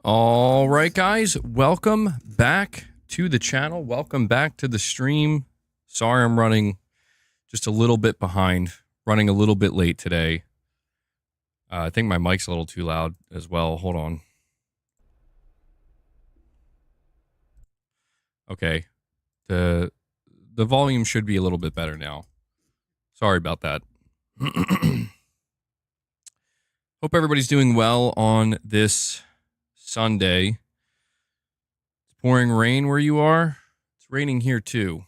All right, guys, welcome back to the channel. Welcome back to the stream. Sorry, I'm running just a little bit behind, running a little bit late today. I think my mic's a little too loud as well. Hold on. Okay. The volume should be a little bit better now. Sorry about that. Hope everybody's doing well on this Sunday. It's pouring rain where you are. It's raining here too.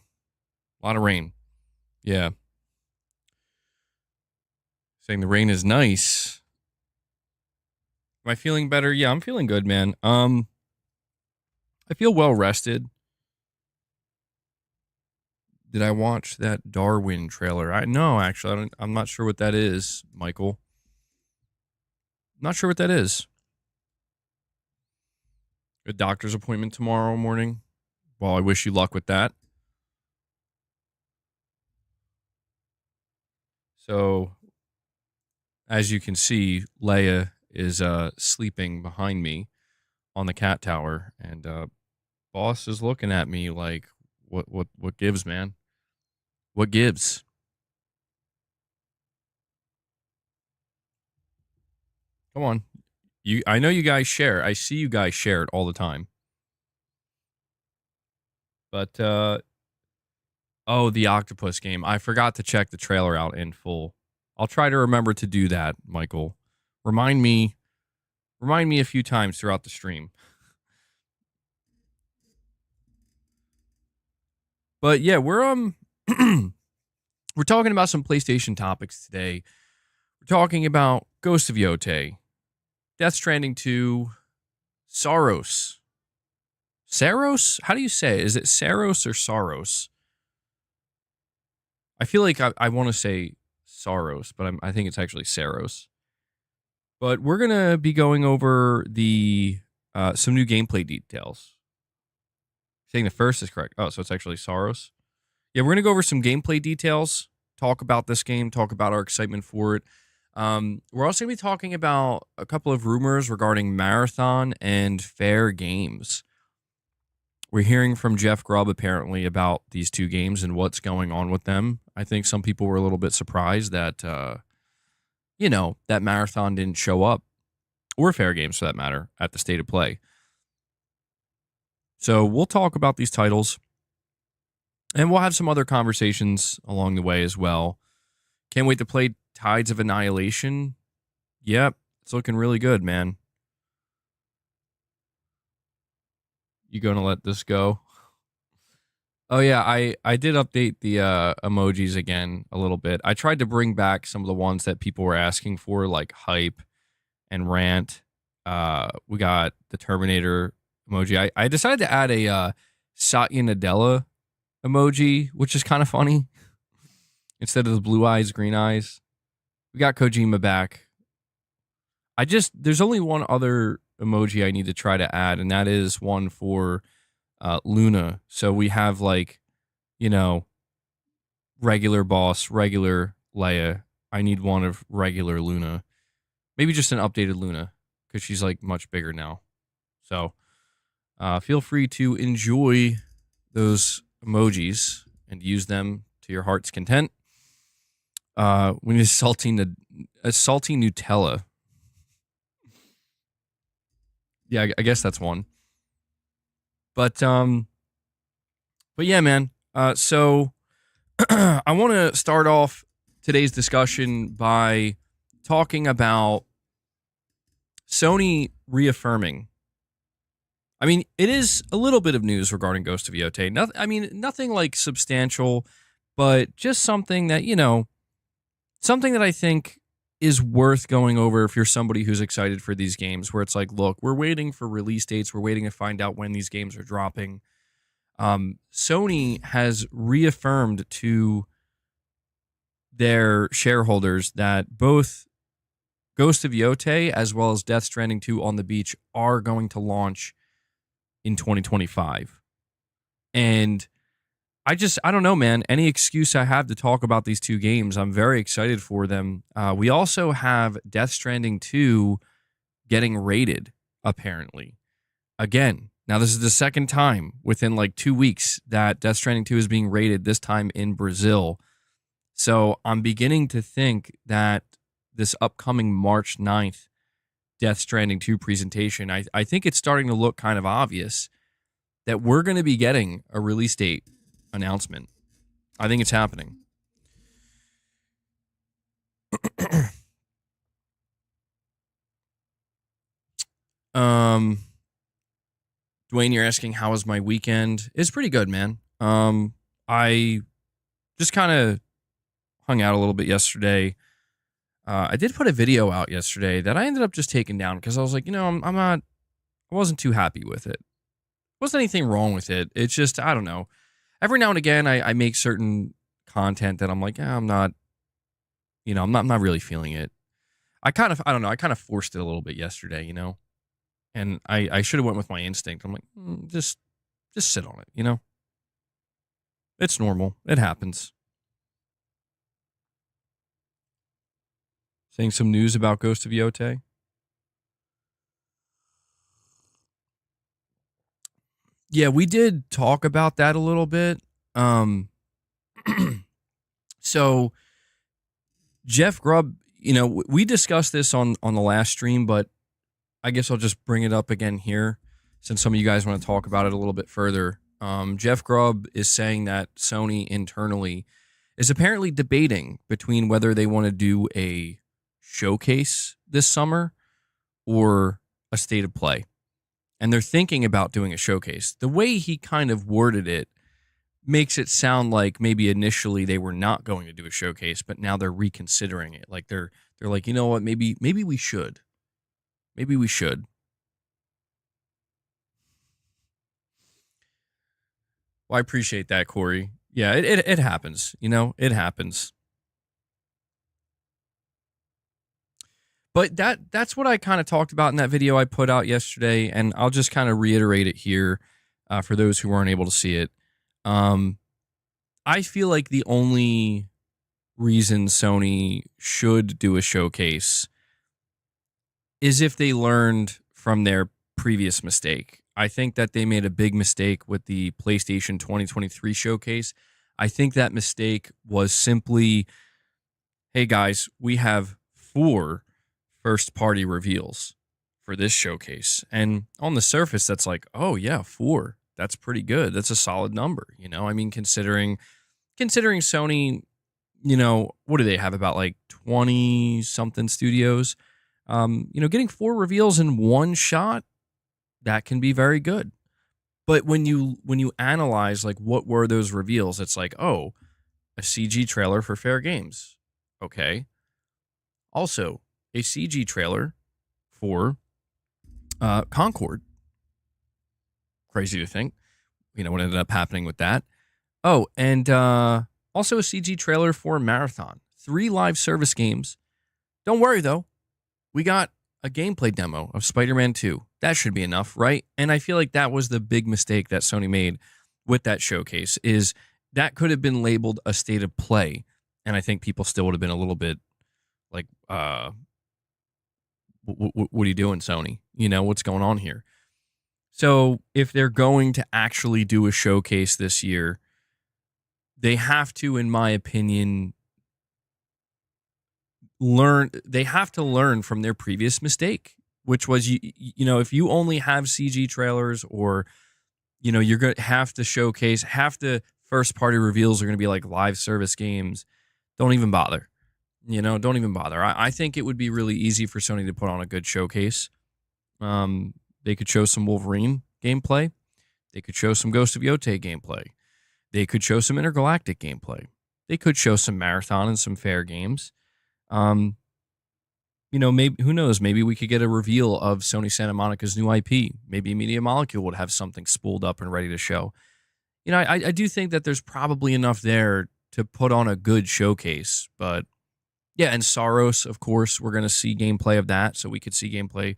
A lot of rain. Yeah. Saying the rain is nice. Am I feeling better? Yeah, I'm feeling good, man. I feel well rested. Did I watch that Darwin trailer? No, actually, I'm not sure what that is, Michael. Not sure what that is. A doctor's appointment tomorrow morning. Well, I wish you luck with that. So, as you can see, Leia is sleeping behind me on the cat tower, and boss is looking at me like, what gives, man? What gives? Come on. I know you guys share. I see you guys share it all the time. But oh, the octopus game. I forgot to check the trailer out in full. I'll try to remember to do that, Michael. Remind me a few times throughout the stream. But yeah, we're we're talking about some PlayStation topics today. We're talking about Ghost of Yotei, Death Stranding 2, Saros. Saros? How do you say it? Is it Saros or Saros? I feel like I want to say Saros, but I think it's actually Saros. But we're going to be going over the some new gameplay details. Saying the first is correct. Oh, so it's actually Saros. Yeah, we're going to go over some gameplay details, talk about this game, talk about our excitement for it. We're also going to be talking about a couple of rumors regarding Marathon and Fairgames. We're hearing from Jeff Grubb apparently about these two games and what's going on with them. I think some people were a little bit surprised that, that Marathon didn't show up, or Fairgames for that matter, at the State of Play. So we'll talk about these titles, and we'll have some other conversations along the way as well. Can't wait to play Tides of Annihilation. Yep, it's looking really good, man. You gonna let this go? Oh yeah, I did update the emojis again a little bit. I tried to bring back some of the ones that people were asking for, like hype and rant. We got the Terminator emoji. I decided to add a Satya Nadella emoji, which is kind of funny. Instead of the blue eyes, green eyes. We got Kojima back. There's only one other emoji I need to try to add, and that is one for Luna. So we have regular boss, regular Leia. I need one of regular Luna. Maybe just an updated Luna, because she's like much bigger now. So feel free to enjoy those emojis and use them to your heart's content. We need a salty Nutella. Yeah, I guess that's one. But yeah, man. So I want to start off today's discussion by talking about Sony reaffirming. I mean, it is a little bit of news regarding Ghost of Yotei. Nothing like substantial, but just something that, something that I think is worth going over if you're somebody who's excited for these games, where it's like, look, we're waiting for release dates. We're waiting to find out when these games are dropping. Sony has reaffirmed to their shareholders that both Ghost of Yotei as well as Death Stranding 2 on the Beach are going to launch in 2025. And I don't know, man. Any excuse I have to talk about these two games, I'm very excited for them. We also have Death Stranding 2 getting rated, apparently. again. Now, this is the second time within like 2 weeks that Death Stranding 2 is being rated, this time in Brazil. So I'm beginning to think that this upcoming March 9th Death Stranding 2 presentation, I think it's starting to look kind of obvious that we're going to be getting a release date announcement. I think it's happening. Dwayne, you're asking how was my weekend? It's pretty good, man. I just kind of hung out a little bit yesterday. I did put a video out yesterday that I ended up just taking down because I was like, I wasn't too happy with it. Wasn't anything wrong with it. It's just, I don't know. Every now and again, I make certain content that I'm like, I'm not really feeling it. I kind of forced it a little bit yesterday, and I should have went with my instinct. I'm like, just sit on it, It's normal. It happens. Saying some news about Ghost of Yote. Yeah, we did talk about that a little bit. So Jeff Grubb, we discussed this on the last stream, but I guess I'll just bring it up again here since some of you guys want to talk about it a little bit further. Jeff Grubb is saying that Sony internally is apparently debating between whether they want to do a showcase this summer or a state of play. And they're thinking about doing a showcase. The way he kind of worded it makes it sound like maybe initially they were not going to do a showcase, but now they're reconsidering it. Like they're like, you know what, maybe we should. Maybe we should. Well, I appreciate that, Corey. Yeah, it happens. It happens. But that's what I kind of talked about in that video I put out yesterday, and I'll just kind of reiterate it here for those who weren't able to see it. I feel like the only reason Sony should do a showcase is if they learned from their previous mistake. I think that they made a big mistake with the PlayStation 2023 showcase. I think that mistake was simply, hey guys, we have 4 first-party reveals for this showcase. And on the surface, that's like, oh yeah, 4. That's pretty good. That's a solid number, I mean, considering Sony, what do they have, about like 20 something studios? Getting 4 reveals in one shot, that can be very good. But when you analyze like what were those reveals, it's like, oh, a CG trailer for Fairgames. Okay. Also, a CG trailer for Concord. Crazy to think, what ended up happening with that. Oh, and also a CG trailer for Marathon. 3 live service games. Don't worry, though. We got a gameplay demo of Spider-Man 2. That should be enough, right? And I feel like that was the big mistake that Sony made with that showcase, is that could have been labeled a state of play. And I think people still would have been a little bit like, what are you doing, Sony? What's going on here? So if they're going to actually do a showcase this year, they have to, in my opinion, learn from their previous mistake, which was, if you only have CG trailers, or, you're going to have to showcase, half the first party reveals are going to be like live service games. Don't even bother. Don't even bother. I think it would be really easy for Sony to put on a good showcase. They could show some Wolverine gameplay. They could show some Ghost of Yote gameplay. They could show some Intergalactic gameplay. They could show some Marathon and some Fairgames. Maybe, who knows? Maybe we could get a reveal of Sony Santa Monica's new IP. Maybe Media Molecule would have something spooled up and ready to show. I do think that there's probably enough there to put on a good showcase. But yeah, and Saros, of course, we're going to see gameplay of that. So we could see gameplay.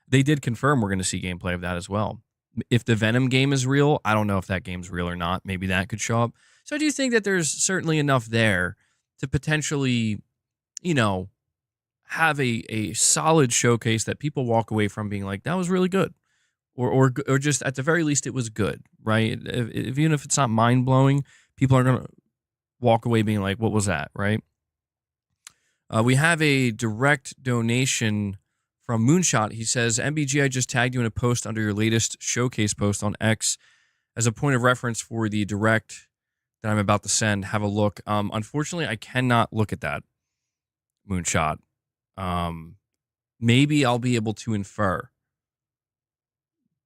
They did confirm we're going to see gameplay of that as well. If the Venom game is real, I don't know if that game's real or not. Maybe that could show up. So I do think that there's certainly enough there to potentially, have a solid showcase that people walk away from being like, that was really good. or just at the very least it was good, right? Even if it's not mind blowing, people are gonna walk away being like, "What was that?" Right? We have a direct donation from Moonshot. He says, "MBG, I just tagged you in a post under your latest showcase post on X as a point of reference for the direct that I'm about to send. Have a look." Unfortunately, I cannot look at that, Moonshot. Maybe I'll be able to infer.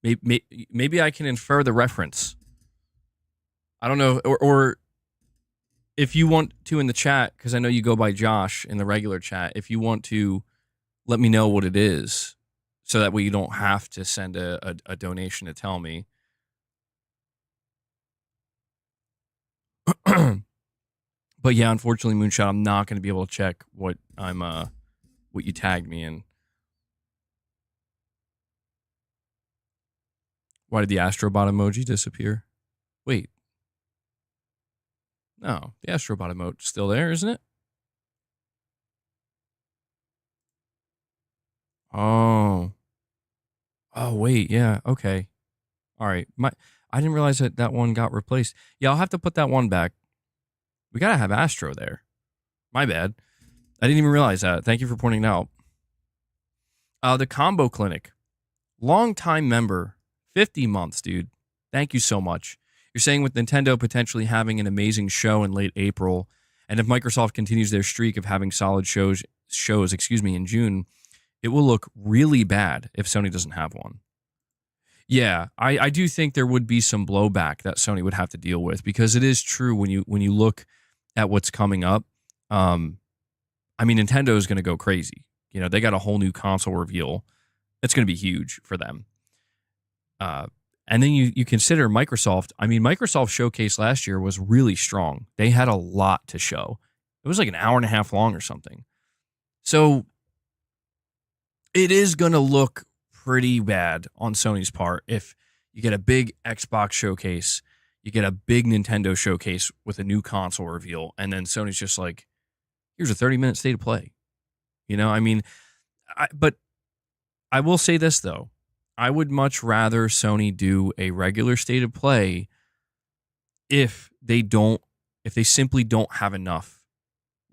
Maybe I can infer the reference. I don't know, or if you want to in the chat, because I know you go by Josh in the regular chat. If you want to let me know what it is, so that way you don't have to send a donation to tell me. But yeah, unfortunately, Moonshot, I'm not going to be able to check what you tagged me in. Why did the Astrobot emoji disappear? Wait. No, the Astrobot emote's still there, isn't it? Oh. Oh, wait, yeah, okay. All right. I didn't realize that one got replaced. Yeah, I'll have to put that one back. We got to have Astro there. My bad. I didn't even realize that. Thank you for pointing it out. The Combo Clinic. Long-time member. 50 months, dude. Thank you so much. You're saying with Nintendo potentially having an amazing show in late April, and if Microsoft continues their streak of having solid shows, in June, it will look really bad if Sony doesn't have one. Yeah, I do think there would be some blowback that Sony would have to deal with, because it is true when you look at what's coming up. I mean, Nintendo is going to go crazy. You know, they got a whole new console reveal. It's going to be huge for them. And then you consider Microsoft. I mean, Microsoft Showcase last year was really strong. They had a lot to show. It was like an hour and a half long or something. So it is going to look pretty bad on Sony's part if you get a big Xbox showcase, you get a big Nintendo showcase with a new console reveal, and then Sony's just like, here's a 30-minute state of play. You know, I mean, but I will say this, though. I would much rather Sony do a regular state of play if they simply don't have enough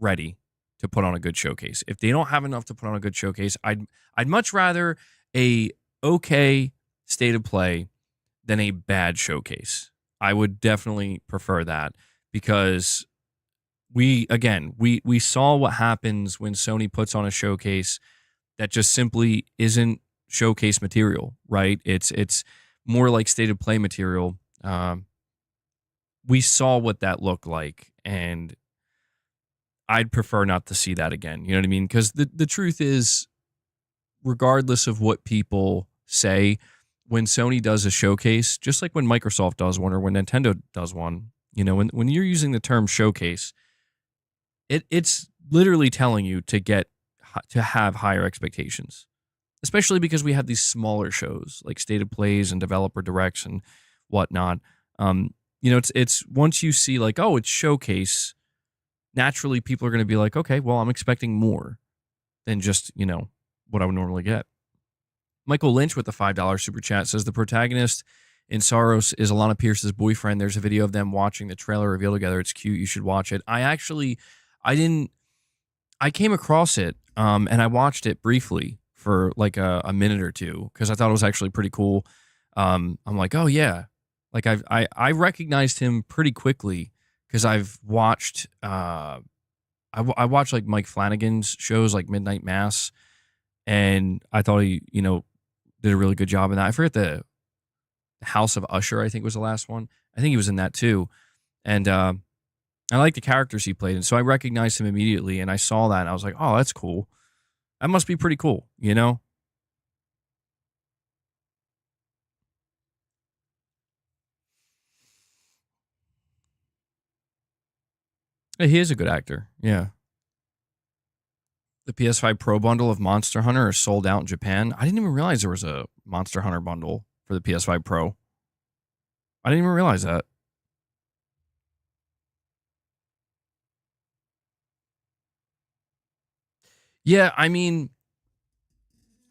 ready to put on a good showcase. If they don't have enough to put on a good showcase, I'd much rather a okay state of play than a bad showcase. I would definitely prefer that, because we saw what happens when Sony puts on a showcase that just simply isn't showcase material, right? It's more like state of play material. We saw what that looked like, and I'd prefer not to see that again. You know what I mean? Because the truth is, regardless of what people say, when Sony does a showcase, just like when Microsoft does one or when Nintendo does one, you know, when you're using the term showcase, it's literally telling you to have higher expectations, especially because we have these smaller shows like State of Plays and Developer Directs and whatnot. You know, it's once you see like, oh, it's showcase, naturally people are going to be like, okay, well, I'm expecting more than just, you know, what I would normally get. Michael Lynch with the $5 super chat says the protagonist in Saros is Alana Pierce's boyfriend. There's a video of them watching the trailer reveal together. It's cute. You should watch it. I came across it and I watched it briefly for like a minute or two because I thought it was actually pretty cool. I'm like, oh yeah, like I recognized him pretty quickly because I've watched I watched like Mike Flanagan's shows like Midnight Mass, and I thought he, you know, did a really good job in that. I forget the House of Usher, I think was the last one. I think he was in that too. And I like the characters he played. And so I recognized him immediately, and I saw that and I was like, oh, that's cool. That must be pretty cool, you know? Yeah, he is a good actor. Yeah. The PS5 Pro bundle of Monster Hunter is sold out in Japan. I didn't even realize there was a Monster Hunter bundle for the PS5 Pro. I didn't even realize that. Yeah, I mean,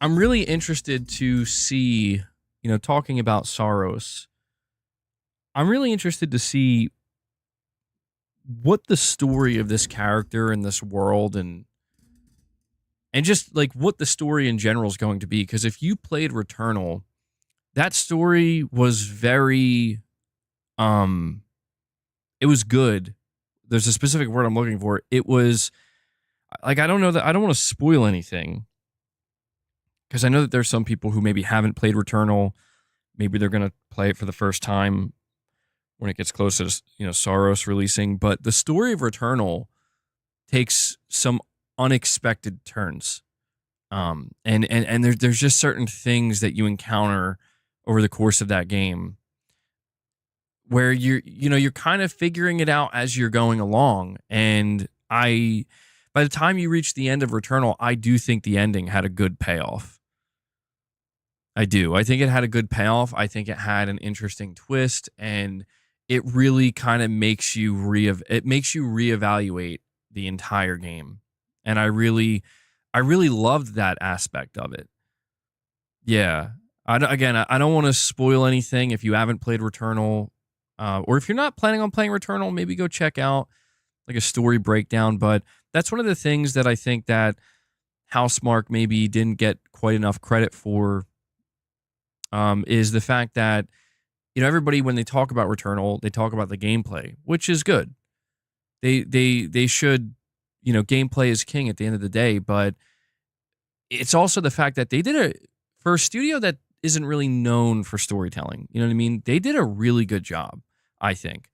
I'm really interested to see, talking about Saros, I'm really interested to see what the story of this character and this world and just like what the story in general is going to be. Because if you played Returnal, that story was very, um, it was good. There's a specific word I'm looking for. It was like, I don't know that I don't want to spoil anything because I know that there's some people who maybe haven't played Returnal. Maybe they're going to play it for the first time when it gets close to Saros releasing. But the story of Returnal takes some unexpected turns, and there's just certain things that you encounter over the course of that game where you're kind of figuring it out as you're going along. And by the time you reach the end of Returnal, I do think the ending had a good payoff. I do. I think it had a good payoff. I think it had an interesting twist, and it really kind of makes you reevaluate the entire game. And I really loved that aspect of it. Yeah. I don't want to spoil anything. If you haven't played Returnal, or if you're not planning on playing Returnal, maybe go check out like a story breakdown. But that's one of the things that I think that Housemarque maybe didn't get quite enough credit for, is the fact that, everybody, when they talk about Returnal, they talk about the gameplay, which is good. They should, gameplay is king at the end of the day, but it's also the fact that they did for a studio that isn't really known for storytelling. You know what I mean? They did a really good job, I think.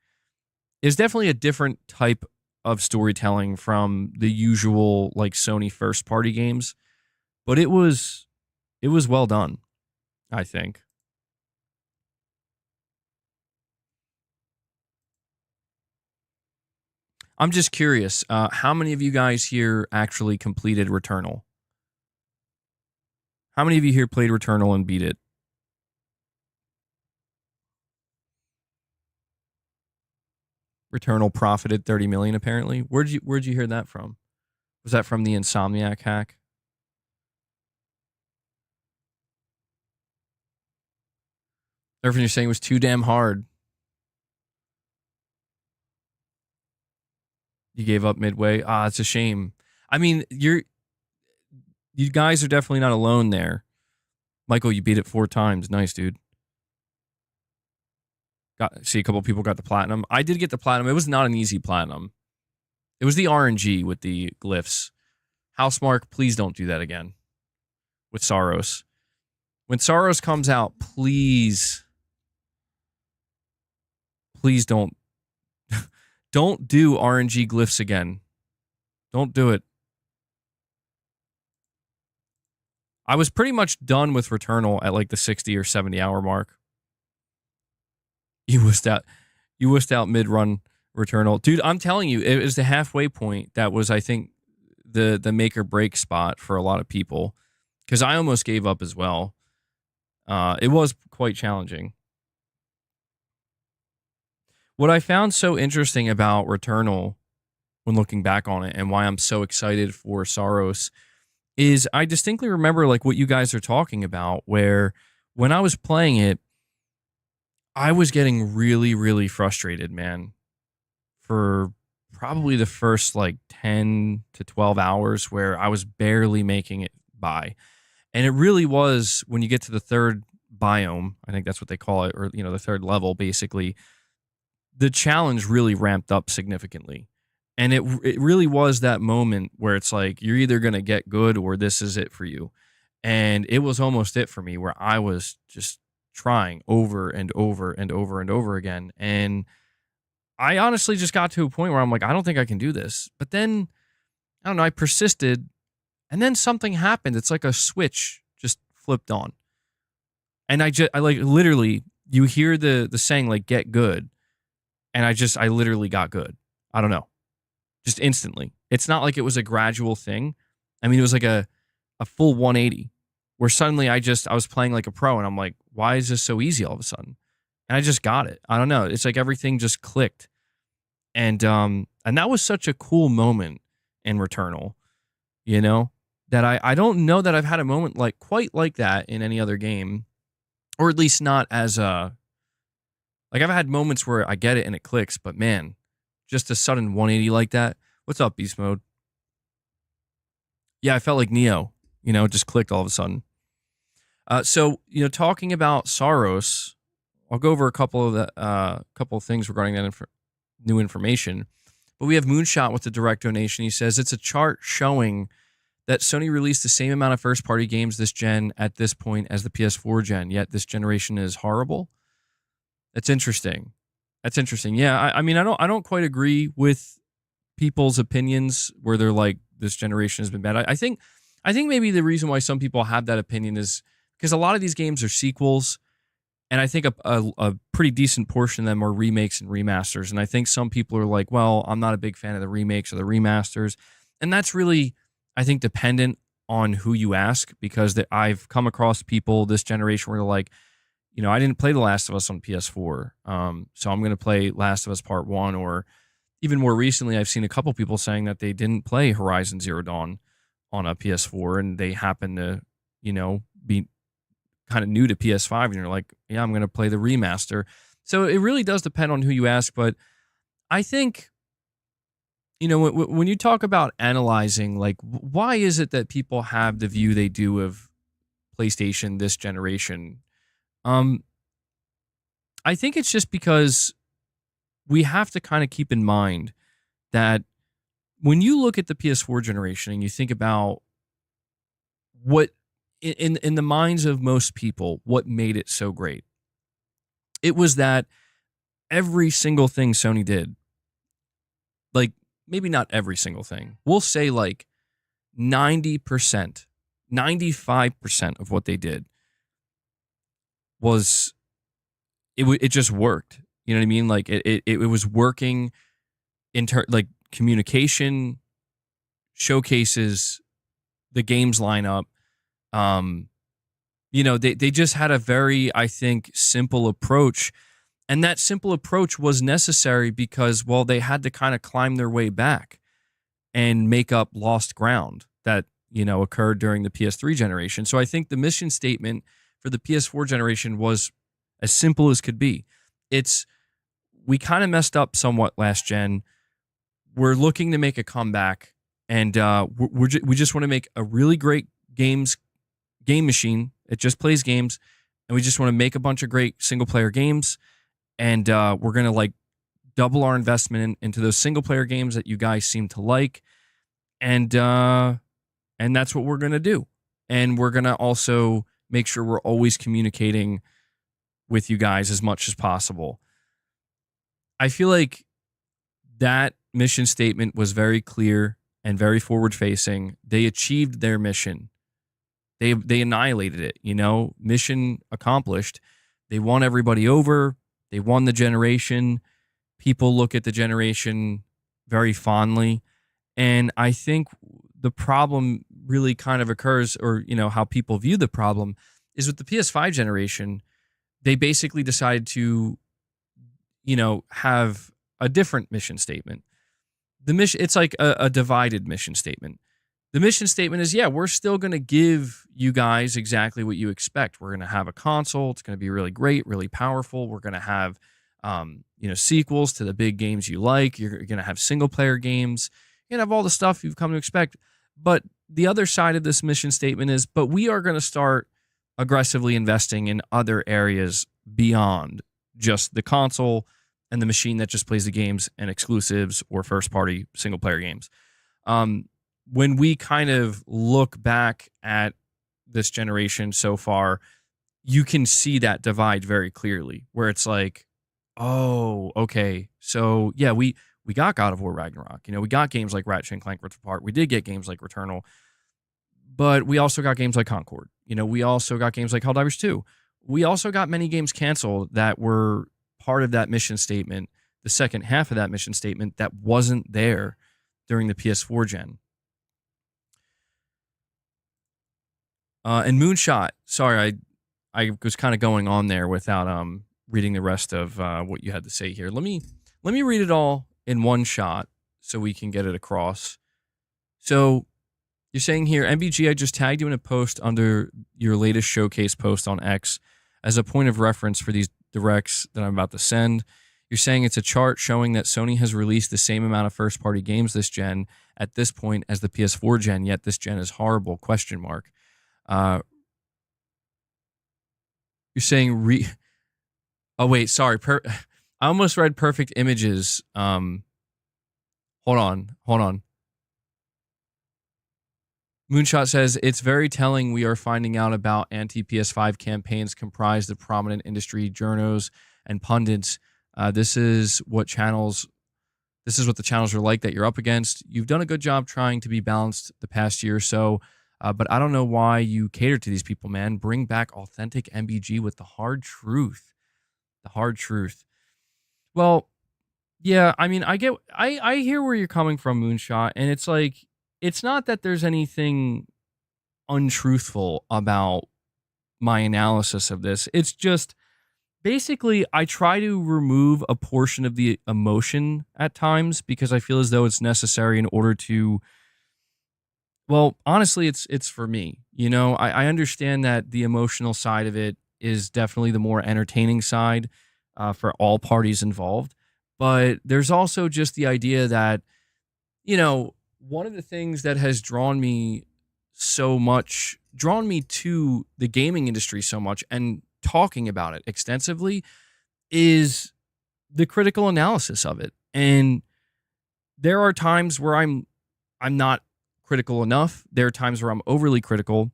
It's definitely a different type of storytelling from the usual like Sony first party games, but it was well done, I think. I'm just curious, how many of you guys here actually completed Returnal? How many of you here played Returnal and beat it? Returnal profited 30 million apparently. Where'd you hear that from? Was that from the Insomniac hack? Everything you're saying was too damn hard. You gave up midway. It's a shame. I mean, you guys are definitely not alone there. Michael, you beat it 4 times. Nice, dude. See, a couple of people got the platinum. I did get the platinum. It was not an easy platinum. It was the RNG with the glyphs. Housemarque, please don't do that again with Saros. When Saros comes out, please don't don't do RNG glyphs again. Don't do it. I was pretty much done with Returnal at like the 60 or 70 hour mark. You wussed out mid-run Returnal. Dude, I'm telling you, it was the halfway point that was, I think, the make or break spot for a lot of people. Because I almost gave up as well. It was quite challenging. What I found so interesting about Returnal when looking back on it and why I'm so excited for Saros is I distinctly remember like what you guys are talking about, where when I was playing it, I was getting really, really frustrated, man, for probably the first like 10 to 12 hours where I was barely making it by. And it really was when you get to the third biome, I think that's what they call it, or, the third level, basically, the challenge really ramped up significantly. And it really was that moment where it's like, you're either going to get good or this is it for you. And it was almost it for me, where I was just trying over and over and over and over again. And I honestly just got to a point where I'm like, I don't think I can do this. But then, I don't know, I persisted. And then something happened. It's like a switch just flipped on. And I like literally, you hear the saying like, get good. And I literally got good. I don't know. Just instantly. It's not like it was a gradual thing. I mean, it was like a full 180 where suddenly I was playing like a pro and I'm like, why is this so easy all of a sudden? And I just got it. I don't know. It's like everything just clicked. And that was such a cool moment in Returnal, that I don't know that I've had a moment like quite like that in any other game, or at least not as like I've had moments where I get it and it clicks, but man, just a sudden 180 like that. What's up, Beast Mode? Yeah, I felt like Neo. It just clicked all of a sudden. So talking about Saros, I'll go over a couple of things regarding that new information. But we have Moonshot with the direct donation. He says it's a chart showing that Sony released the same amount of first-party games this gen at this point as the PS4 gen, yet this generation is horrible. That's interesting. Yeah, I mean, I don't quite agree with people's opinions where they're like, this generation has been bad. I think maybe the reason why some people have that opinion is because a lot of these games are sequels, and I think a pretty decent portion of them are remakes and remasters. And I think some people are like, well, I'm not a big fan of the remakes or the remasters. And that's really, I think, dependent on who you ask, because I've come across people this generation where they're like, I didn't play The Last of Us on PS4, so I'm going to play Last of Us Part 1. Or even more recently, I've seen a couple people saying that they didn't play Horizon Zero Dawn on a PS4, and they happen to, be kind of new to PS5, and you're like, yeah, I'm going to play the remaster. So it really does depend on who you ask, but I think, when you talk about analyzing, like, why is it that people have the view they do of PlayStation this generation? I think it's just because we have to kind of keep in mind that when you look at the PS4 generation and you think about what in the minds of most people, what made it so great, it was that every single thing Sony did, like, maybe not every single thing, we'll say like 90%, 95% of what they did was, it just worked. You know what I mean? Like it was working like communication, showcases, the games lineup. They just had a very, I think, simple approach. And that simple approach was necessary because, well, they had to kind of climb their way back and make up lost ground that, occurred during the PS3 generation. So I think the mission statement for the PS4 generation was as simple as could be. We kind of messed up somewhat last gen. We're looking to make a comeback, and we just want to make a really great game machine. It just plays games, and we just want to make a bunch of great single player games, and we're gonna like double our investment into those single player games that you guys seem to like, and that's what we're gonna do. And we're gonna also make sure we're always communicating with you guys as much as possible. I feel like that mission statement was very clear and very forward facing. They achieved their mission. They annihilated it, mission accomplished. They won everybody over. They won the generation. People look at the generation very fondly. And I think the problem really kind of occurs, or, how people view the problem is with the PS5 generation. They basically decided to, have a different mission statement. The mission, it's like a divided mission statement. The mission statement is, yeah, we're still going to give you guys exactly what you expect. We're going to have a console. It's going to be really great, really powerful. We're going to have, sequels to the big games you like. You're going to have single player games. You're going to have all the stuff you've come to expect. But the other side of this mission statement is, but we are going to start aggressively investing in other areas beyond just the console and the machine that just plays the games and exclusives or first-party single-player games. When we kind of look back at this generation so far, you can see that divide very clearly, where it's like, oh, okay, so yeah, we got God of War Ragnarok. We got games like Ratchet and Clank Rift Apart. We did get games like Returnal, but we also got games like Concord. We also got games like Helldivers 2. We also got many games canceled that were part of that mission statement, the second half of that mission statement, that wasn't there during the PS4 gen. And Moonshot, sorry, I was kind of going on there without reading the rest of what you had to say here. Let me read it all in one shot so we can get it across. So you're saying here, MBG, I just tagged you in a post under your latest showcase post on X. As a point of reference for these directs that I'm about to send, you're saying it's a chart showing that Sony has released the same amount of first-party games this gen at this point as the PS4 gen, yet this gen is horrible, question mark. You're saying oh wait, sorry. I almost read perfect images. Hold on. Moonshot says, it's very telling we are finding out about anti-PS5 campaigns comprised of prominent industry journos and pundits. This is what the channels are like that you're up against. You've done a good job trying to be balanced the past year or so, but I don't know why you cater to these people, man. Bring back authentic MBG with the hard truth. The hard truth. Well, yeah, I mean, I hear where you're coming from, Moonshot, and it's like, it's not that there's anything untruthful about my analysis of this. It's just, basically, I try to remove a portion of the emotion at times because I feel as though it's necessary in order to, well, honestly, it's for me. You know, I understand that the emotional side of it is definitely the more entertaining side for all parties involved. But there's also just the idea that, you know, one of the things that has drawn me to the gaming industry so much and talking about it extensively is the critical analysis of it. And there are times where I'm not critical enough. There are times where I'm overly critical,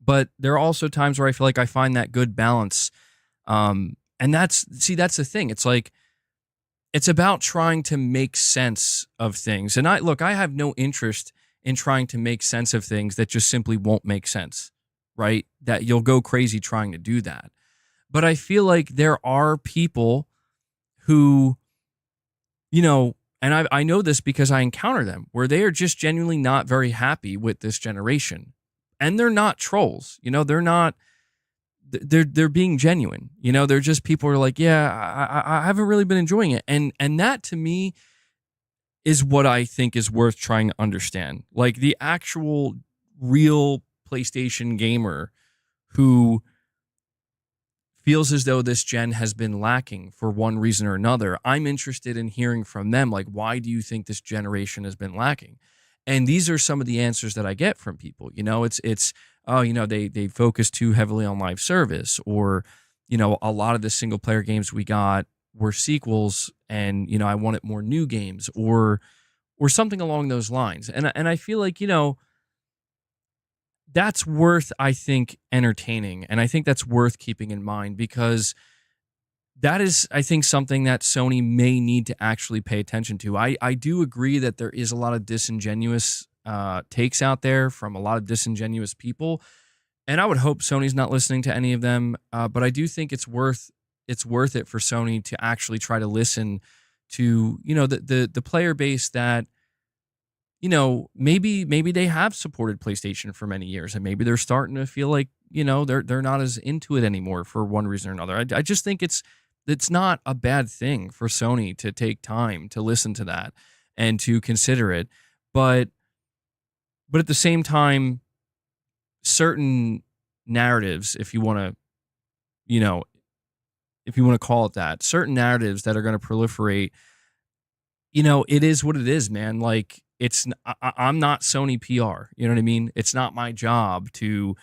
but there are also times where I feel like I find that good balance. And that's the thing. It's like, it's about trying to make sense of things. And I have no interest in trying to make sense of things that just simply won't make sense, right? That you'll go crazy trying to do that. But I feel like there are people who, you know, and I know this because I encounter them, where they are just genuinely not very happy with this generation. And they're not trolls. You know, they're being genuine. You know, they're just people who are like, yeah, I haven't really been enjoying it. And that to me is what I think is worth trying to understand. Like the actual real PlayStation gamer who feels as though this gen has been lacking for one reason or another. I'm interested in hearing from them. Like, why do you think this generation has been lacking? And these are some of the answers that I get from people. You know, it's oh, you know, they focus too heavily on live service, or, you know, a lot of the single player games we got were sequels, and, you know, I wanted more new games, or something along those lines. And I feel like, you know, that's worth, I think, entertaining, and I think that's worth keeping in mind, because that is, I think, something that Sony may need to actually pay attention to. I do agree that there is a lot of disingenuous takes out there from a lot of disingenuous people, and I would hope Sony's not listening to any of them. But I do think it's worth it for Sony to actually try to listen to, you know, the player base that, you know, maybe they have supported PlayStation for many years, and maybe they're starting to feel like, you know, they're not as into it anymore for one reason or another. I just think it's not a bad thing for Sony to take time to listen to that and to consider it. But at the same time, certain narratives, if you want to, you know, if you want to call it that, certain narratives that are going to proliferate, you know, it is what it is, man. Like, I'm not Sony PR. You know what I mean? It's not my job to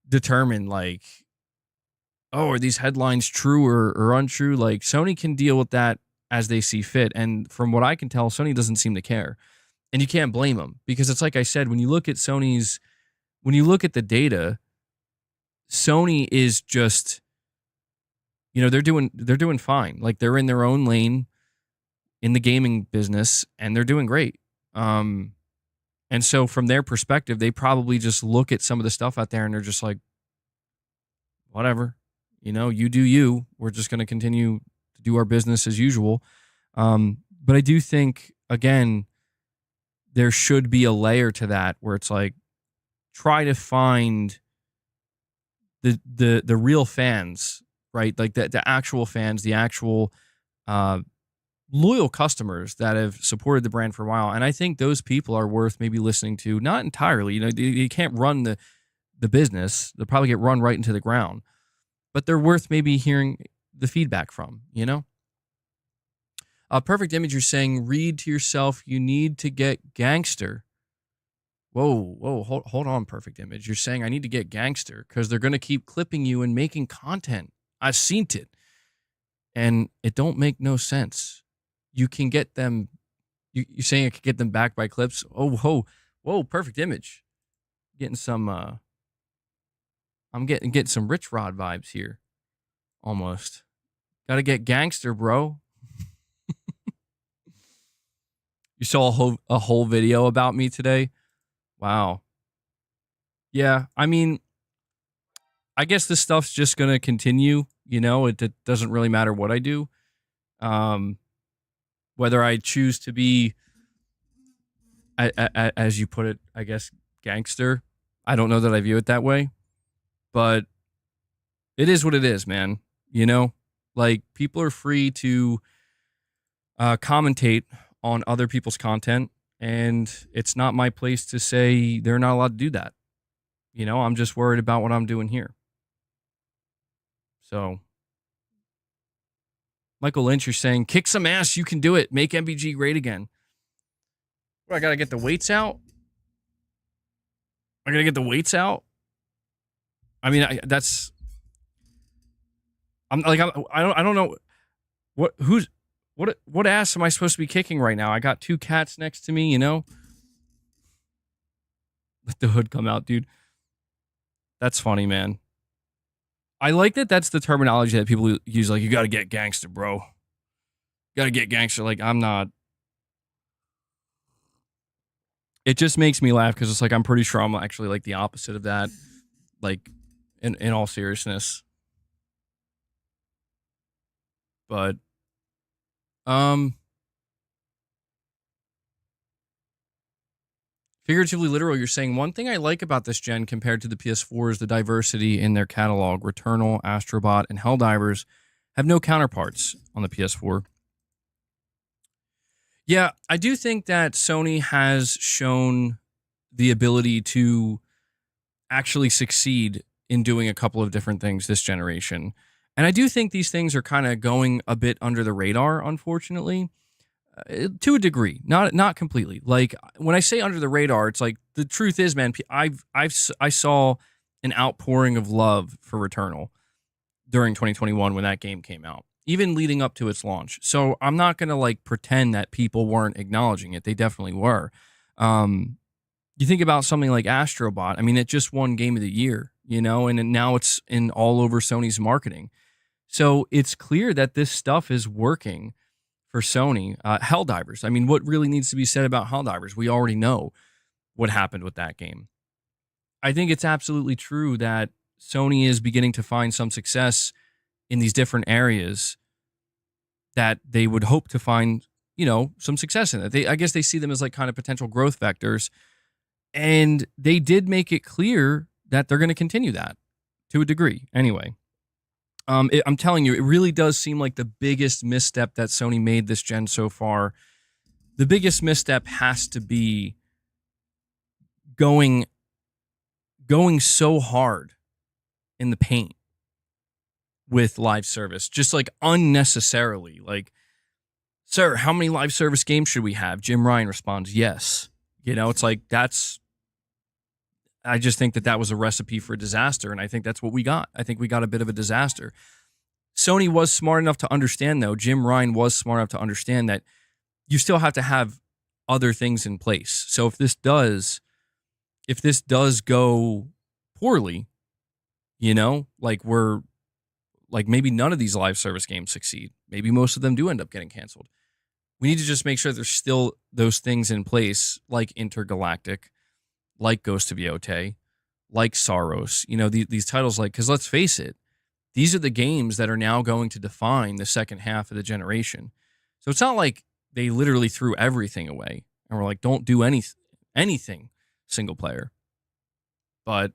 determine, like, oh, are these headlines true or untrue? Like, Sony can deal with that as they see fit. And from what I can tell, Sony doesn't seem to care. And you can't blame them, because it's like I said, when you look at the data, Sony is just, you know, they're doing fine. Like, they're in their own lane in the gaming business, and they're doing great. And so from their perspective, they probably just look at some of the stuff out there and they're just like, whatever, you know, you do you. We're just going to continue to do our business as usual. But I do think, again, there should be a layer to that where it's like, try to find the real fans, right? Like the actual fans, the actual loyal customers that have supported the brand for a while. And I think those people are worth maybe listening to. Not entirely, you know, you can't run the business. They'll probably get run right into the ground. but they're worth maybe hearing the feedback from, you know? Perfect Image, you're saying, read to yourself, you need to get gangster. Whoa, hold on, Perfect Image. You're saying I need to get gangster because they're going to keep clipping you and making content. I've seen it. And it don't make no sense. You can get them, you're saying I could get them back by clips? Oh, whoa, Perfect Image. Getting some, I'm getting some Rich Rod vibes here. Almost. Got to get gangster, bro. You saw a whole video about me today? Wow. Yeah, I mean, I guess this stuff's just going to continue, you know, it doesn't really matter what I do. Whether I choose to be, as you put it, I guess, gangster. I don't know that I view it that way, but it is what it is, man. You know, like people are free to commentate on other people's content, and it's not my place to say they're not allowed to do that. You know, I'm just worried about what I'm doing here. So, Michael Lynch, you're saying, kick some ass, you can do it. Make MBG great again. What, I gotta get the weights out? I gotta get the weights out? I mean, I don't know what ass am I supposed to be kicking right now? I got two cats next to me, you know? Let the hood come out, dude. That's funny, man. I like that that's the terminology that people use, like, you gotta get gangster, bro. You gotta get gangster. Like, I'm not. It just makes me laugh because it's like, I'm pretty sure I'm actually like the opposite of that. Like, in all seriousness. But, figuratively literal, you're saying, one thing I like about this gen compared to the PS4 is the diversity in their catalog. Returnal, Astrobot, and Helldivers have no counterparts on the PS4. Yeah, I do think that Sony has shown the ability to actually succeed in doing a couple of different things this generation. And I do think these things are kind of going a bit under the radar, unfortunately. To a degree, not completely. Like, when I say under the radar, it's like, the truth is, man, I saw an outpouring of love for Returnal during 2021 when that game came out, even leading up to its launch. So I'm not gonna like pretend that people weren't acknowledging it. They definitely were. You think about something like Astrobot. I mean, it just won Game of the Year, you know, and now it's in all over Sony's marketing. So it's clear that this stuff is working for Sony. Helldivers. I mean, what really needs to be said about Helldivers? We already know what happened with that game. I think it's absolutely true that Sony is beginning to find some success in these different areas that they would hope to find, you know, some success in it. I guess they see them as like kind of potential growth vectors. And they did make it clear that they're going to continue that to a degree. Anyway. I'm telling you, it really does seem like the biggest misstep that Sony made this gen so far. The biggest misstep has to be going so hard in the paint with live service, just like unnecessarily. Like, sir, how many live service games should we have? Jim Ryan responds, yes. You know, it's like, I just think that was a recipe for disaster, and I think that's what we got. I think we got a bit of a disaster. Sony was smart enough to understand, though. Jim Ryan was smart enough to understand that you still have to have other things in place. So if this does go poorly, you know, like maybe none of these live service games succeed. Maybe most of them do end up getting canceled. We need to just make sure there's still those things in place, like Intergalactic, like Ghost of Yotei, like Saros, you know, these titles, like, because let's face it, these are the games that are now going to define the second half of the generation. So it's not like they literally threw everything away and were like, don't do anything single player. But,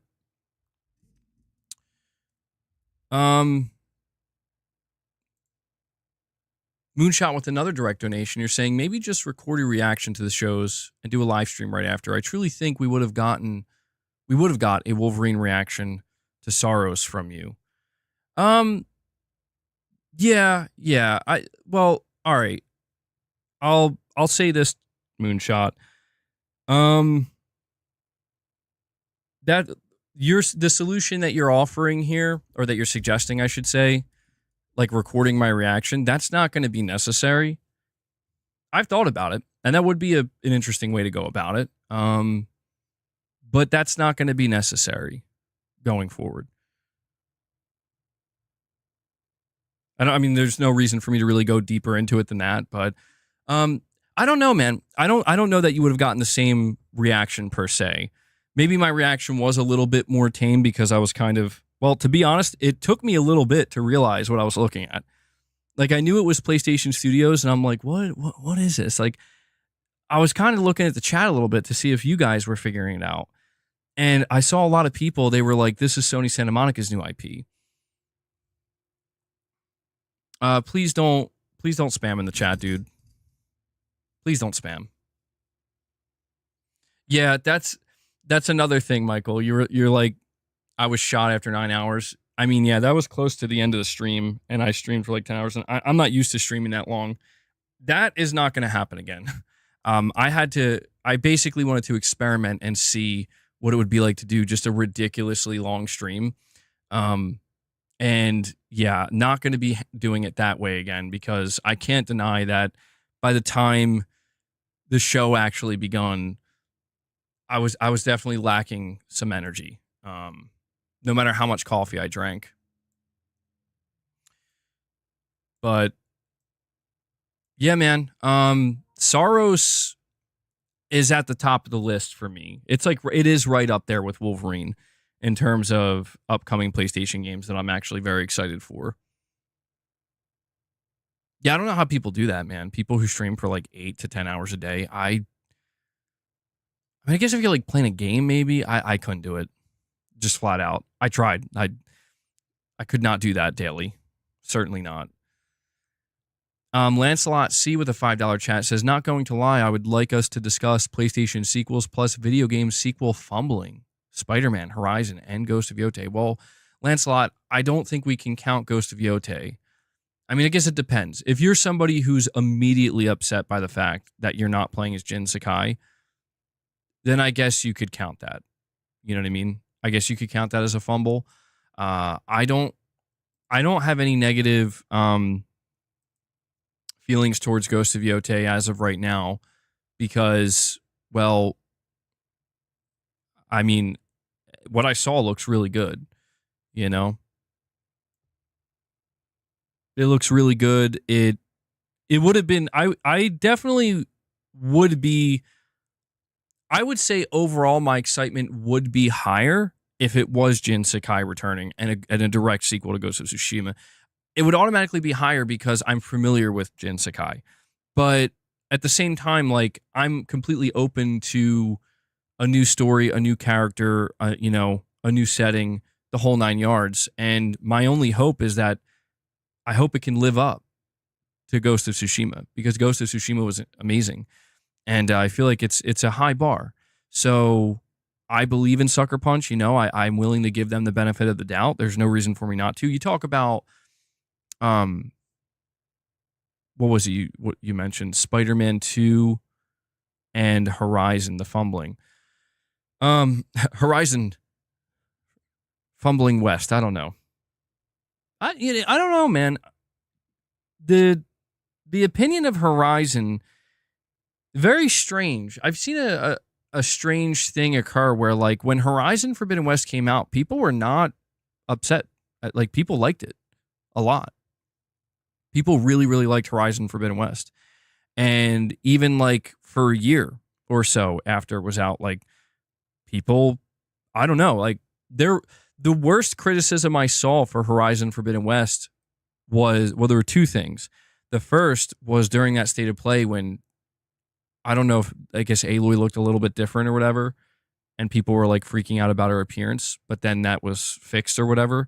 Moonshot with another direct donation, you're saying maybe just record your reaction to the shows and do a live stream right after. I truly think we would have got a Wolverine reaction to Saros from you. Um, yeah. Well, all right. I'll say this, Moonshot. Um, that the solution that you're offering here, or that you're suggesting, I should say, like recording my reaction, that's not going to be necessary. I've thought about it, and that would be an interesting way to go about it. But that's not going to be necessary going forward. I mean, there's no reason for me to really go deeper into it than that, but I don't know, man. I don't know that you would have gotten the same reaction per se. Maybe my reaction was a little bit more tame because I was kind of, well, to be honest, it took me a little bit to realize what I was looking at. Like, I knew it was PlayStation Studios, and I'm like, what is this? Like, I was kind of looking at the chat a little bit to see if you guys were figuring it out. And I saw a lot of people, they were like, this is Sony Santa Monica's new IP. Please don't spam in the chat, dude. Please don't spam. Yeah, that's another thing, Michael. You're like, I was shot after 9 hours. I mean, yeah, that was close to the end of the stream, and I streamed for like 10 hours, and I'm not used to streaming that long. That is not going to happen again. I basically wanted to experiment and see what it would be like to do just a ridiculously long stream. And yeah, not going to be doing it that way again, because I can't deny that by the time the show actually begun, I was definitely lacking some energy. No matter how much coffee I drank. But yeah, man. Saros is at the top of the list for me. It's like, it is right up there with Wolverine in terms of upcoming PlayStation games that I'm actually very excited for. Yeah, I don't know how people do that, man. People who stream for like 8 to 10 hours a day. I mean, I guess if you're like playing a game, maybe I couldn't do it. Just flat out. I tried. I could not do that daily. Certainly not. Lancelot C with a $5 chat says, not going to lie, I would like us to discuss PlayStation sequels plus video game sequel fumbling. Spider-Man, Horizon, and Ghost of Yotei. Well, Lancelot, I don't think we can count Ghost of Yotei. I mean, I guess it depends. If you're somebody who's immediately upset by the fact that you're not playing as Jin Sakai, then I guess you could count that. You know what I mean? I guess you could count that as a fumble. I don't have any negative feelings towards Ghost of Yotei as of right now, because, well, I mean, what I saw looks really good, you know? It looks really good. It would have been, I definitely would be, I would say overall my excitement would be higher if it was Jin Sakai returning and a direct sequel to Ghost of Tsushima. It would automatically be higher because I'm familiar with Jin Sakai. But at the same time, like, I'm completely open to a new story, a new character, a new setting, the whole 9 yards. And my only hope is that I hope it can live up to Ghost of Tsushima, because Ghost of Tsushima was amazing. And I feel like it's a high bar. So I believe in Sucker Punch. I'm willing to give them the benefit of the doubt. There's no reason for me not to. You talk about, what was it what you mentioned? Spider-Man 2 and Horizon, the fumbling. Horizon fumbling west. I don't know. I don't know, man. The opinion of Horizon, very strange. I've seen a strange thing occur where, like, when Horizon Forbidden West came out, people were not upset. Like, people liked it a lot. People really, really liked Horizon Forbidden West. And even, like, for a year or so after it was out, like, people, I don't know, like, the worst criticism I saw for Horizon Forbidden West was, well, there were two things. The first was during that state of play when, I don't know if, I guess Aloy looked a little bit different or whatever, and people were like freaking out about her appearance, but then that was fixed or whatever.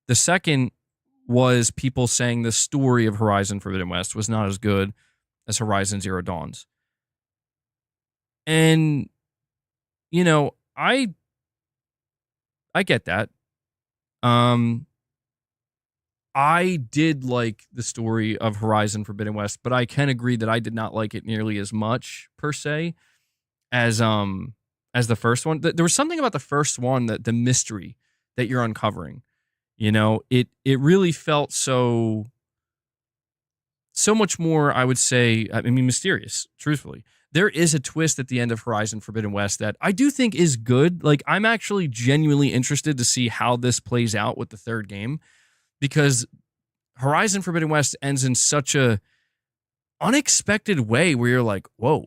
The second was people saying the story of Horizon Forbidden West was not as good as Horizon Zero Dawns. And, I get that. I did like the story of Horizon Forbidden West, but I can agree that I did not like it nearly as much per se as the first one. There was something about the first one, that the mystery that you're uncovering. It really felt so much more, I would say, I mean, mysterious, truthfully. There is a twist at the end of Horizon Forbidden West that I do think is good. Like, I'm actually genuinely interested to see how this plays out with the third game, because Horizon Forbidden West ends in such a unexpected way where you're like, whoa,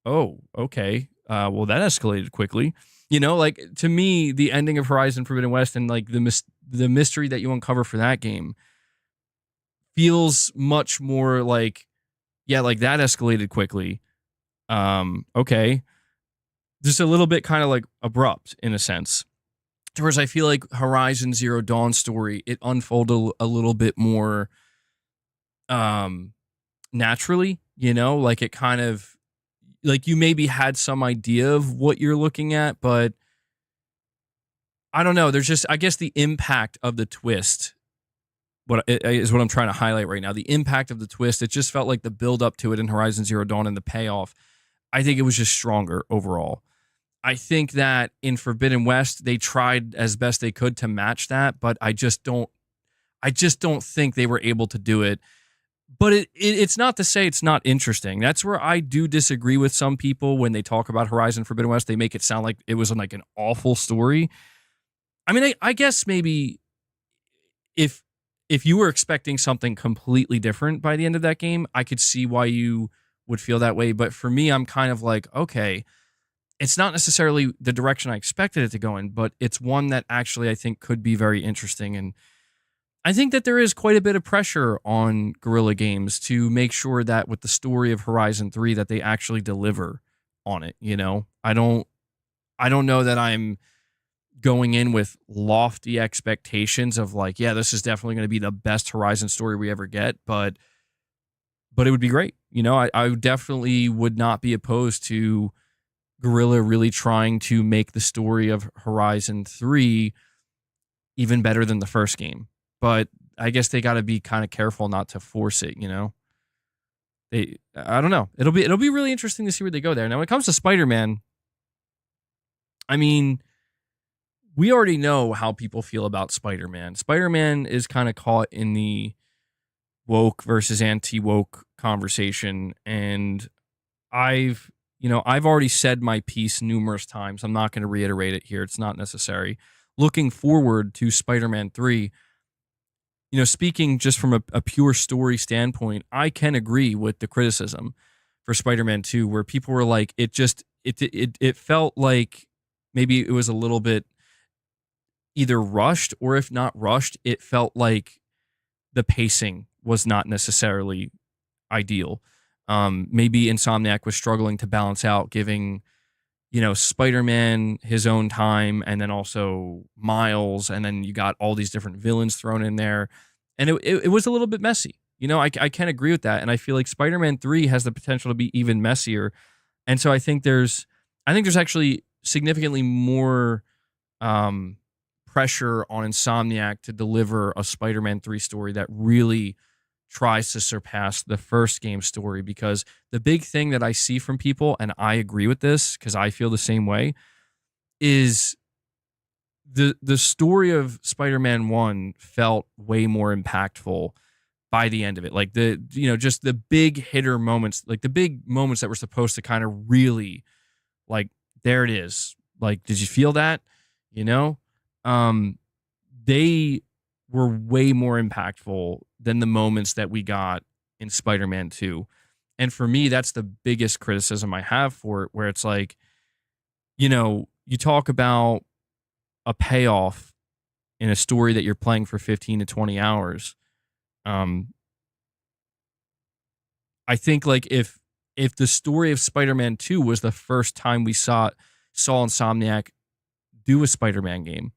oh, okay. Well, that escalated quickly. Like, to me, the ending of Horizon Forbidden West and like the mystery that you uncover for that game feels much more like, yeah, like that escalated quickly. Okay. Just a little bit kind of like abrupt in a sense. Whereas I feel like Horizon Zero Dawn story, it unfolded a little bit more naturally, like it kind of, like you maybe had some idea of what you're looking at, but I don't know. There's just, I guess, the impact of the twist what is what I'm trying to highlight right now. The impact of the twist, it just felt like the build up to it in Horizon Zero Dawn and the payoff, I think it was just stronger overall. I think that in Forbidden West, they tried as best they could to match that, but I just don't think they were able to do it. But it's not to say it's not interesting. That's where I do disagree with some people when they talk about Horizon Forbidden West. They make it sound like it was like an awful story. I mean, I guess maybe if you were expecting something completely different by the end of that game, I could see why you would feel that way. But for me, I'm kind of like, okay, it's not necessarily the direction I expected it to go in, but it's one that actually I think could be very interesting. And I think that there is quite a bit of pressure on Guerrilla Games to make sure that with the story of Horizon 3 that they actually deliver on it, I don't know that I'm going in with lofty expectations of like, yeah, this is definitely going to be the best Horizon story we ever get, but it would be great. I definitely would not be opposed to Guerrilla really trying to make the story of Horizon 3 even better than the first game. But I guess they got to be kind of careful not to force it, I don't know. It'll be really interesting to see where they go there. Now, when it comes to Spider-Man, I mean, we already know how people feel about Spider-Man. Spider-Man is kind of caught in the woke versus anti-woke conversation, and I've already said my piece numerous times. I'm not going to reiterate it here. It's not necessary. Looking forward to Spider-Man 3, speaking just from a pure story standpoint, I can agree with the criticism for Spider-Man 2, where people were like, it felt like maybe it was a little bit either rushed, or if not rushed, it felt like the pacing was not necessarily ideal. Maybe Insomniac was struggling to balance out giving, Spider-Man his own time, and then also Miles, and then you got all these different villains thrown in there, and it was a little bit messy. I can agree with that, and I feel like Spider-Man 3 has the potential to be even messier, and so I think there's actually significantly more pressure on Insomniac to deliver a Spider-Man 3 story that really tries to surpass the first game story, because the big thing that I see from people, and I agree with this because I feel the same way, is the story of Spider-Man 1 felt way more impactful by the end of it. Like just the big hitter moments, like the big moments that were supposed to kind of really, like, there it is. Like, did you feel that? They were way more impactful than the moments that we got in Spider-Man 2. And for me, that's the biggest criticism I have for it, where it's like, you talk about a payoff in a story that you're playing for 15 to 20 hours. I think like if the story of Spider-Man 2 was the first time we saw Insomniac do a Spider-Man game,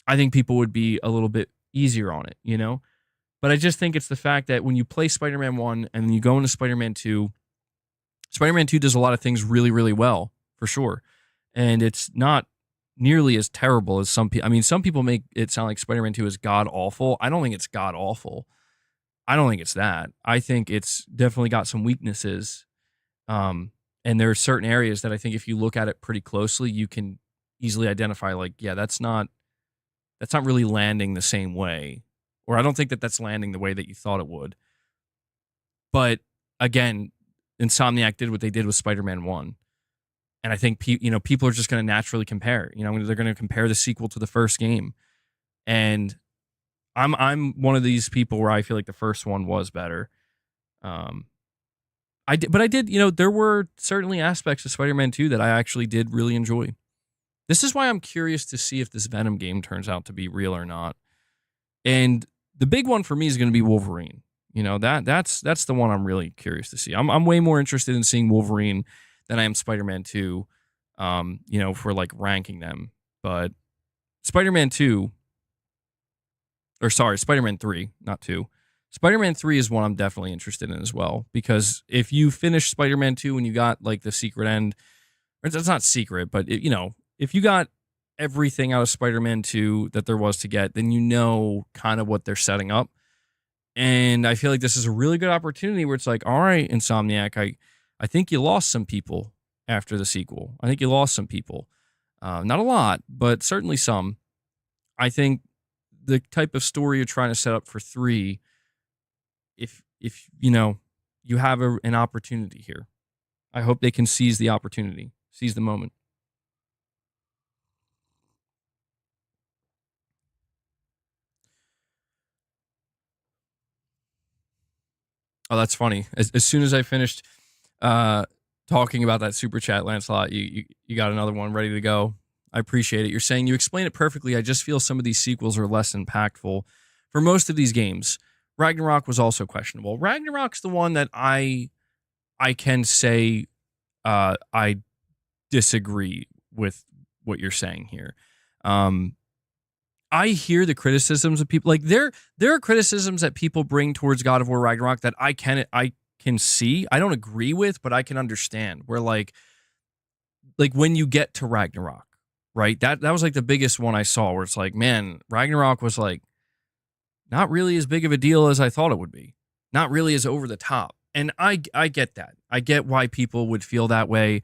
I think people would be a little bit easier on it, But I just think it's the fact that when you play Spider-Man 1 and then you go into Spider-Man 2, Spider-Man 2 does a lot of things really, really well, for sure. And it's not nearly as terrible as some people. I mean, some people make it sound like Spider-Man 2 is god awful. I don't think it's god awful. I don't think it's that. I think it's definitely got some weaknesses. Um, and there are certain areas that I think if you look at it pretty closely, you can easily identify like, yeah, that's not really landing the same way. Or I don't think that that's landing the way that you thought it would. But again, Insomniac did what they did with Spider-Man 1. And I think people are just going to naturally compare. They're going to compare the sequel to the first game. And I'm one of these people where I feel like the first one was better. I did, there were certainly aspects of Spider-Man 2 that I actually did really enjoy. This is why I'm curious to see if this Venom game turns out to be real or not. And the big one for me is going to be Wolverine. That's the one I'm really curious to see. I'm way more interested in seeing Wolverine than I am Spider-Man 2, for like ranking them. But Spider-Man 3, not 2. Spider-Man 3 is one I'm definitely interested in as well, because if you finish Spider-Man 2 and you got like the secret end, or it's not secret, but if you got everything out of Spider-Man 2 that there was to get, then you know kind of what they're setting up. And I feel like this is a really good opportunity where it's like, all right, Insomniac, I think you lost some people after the sequel. I think you lost some people. Not a lot, but certainly some. I think the type of story you're trying to set up for 3, if you have an opportunity here, I hope they can seize the opportunity, seize the moment. Oh, that's funny. As soon as I finished talking about that super chat, Lancelot, you got another one ready to go. I appreciate it. You're saying you explain it perfectly. I just feel some of these sequels are less impactful for most of these games. Ragnarok was also questionable. Ragnarok's the one that I can say I disagree with what you're saying here. I hear the criticisms of people. Like there are criticisms that people bring towards God of War Ragnarok that I can see. I don't agree with, but I can understand. Where like when you get to Ragnarok, right? That was like the biggest one I saw where it's like, man, Ragnarok was like not really as big of a deal as I thought it would be. Not really as over the top. And I get that. I get why people would feel that way,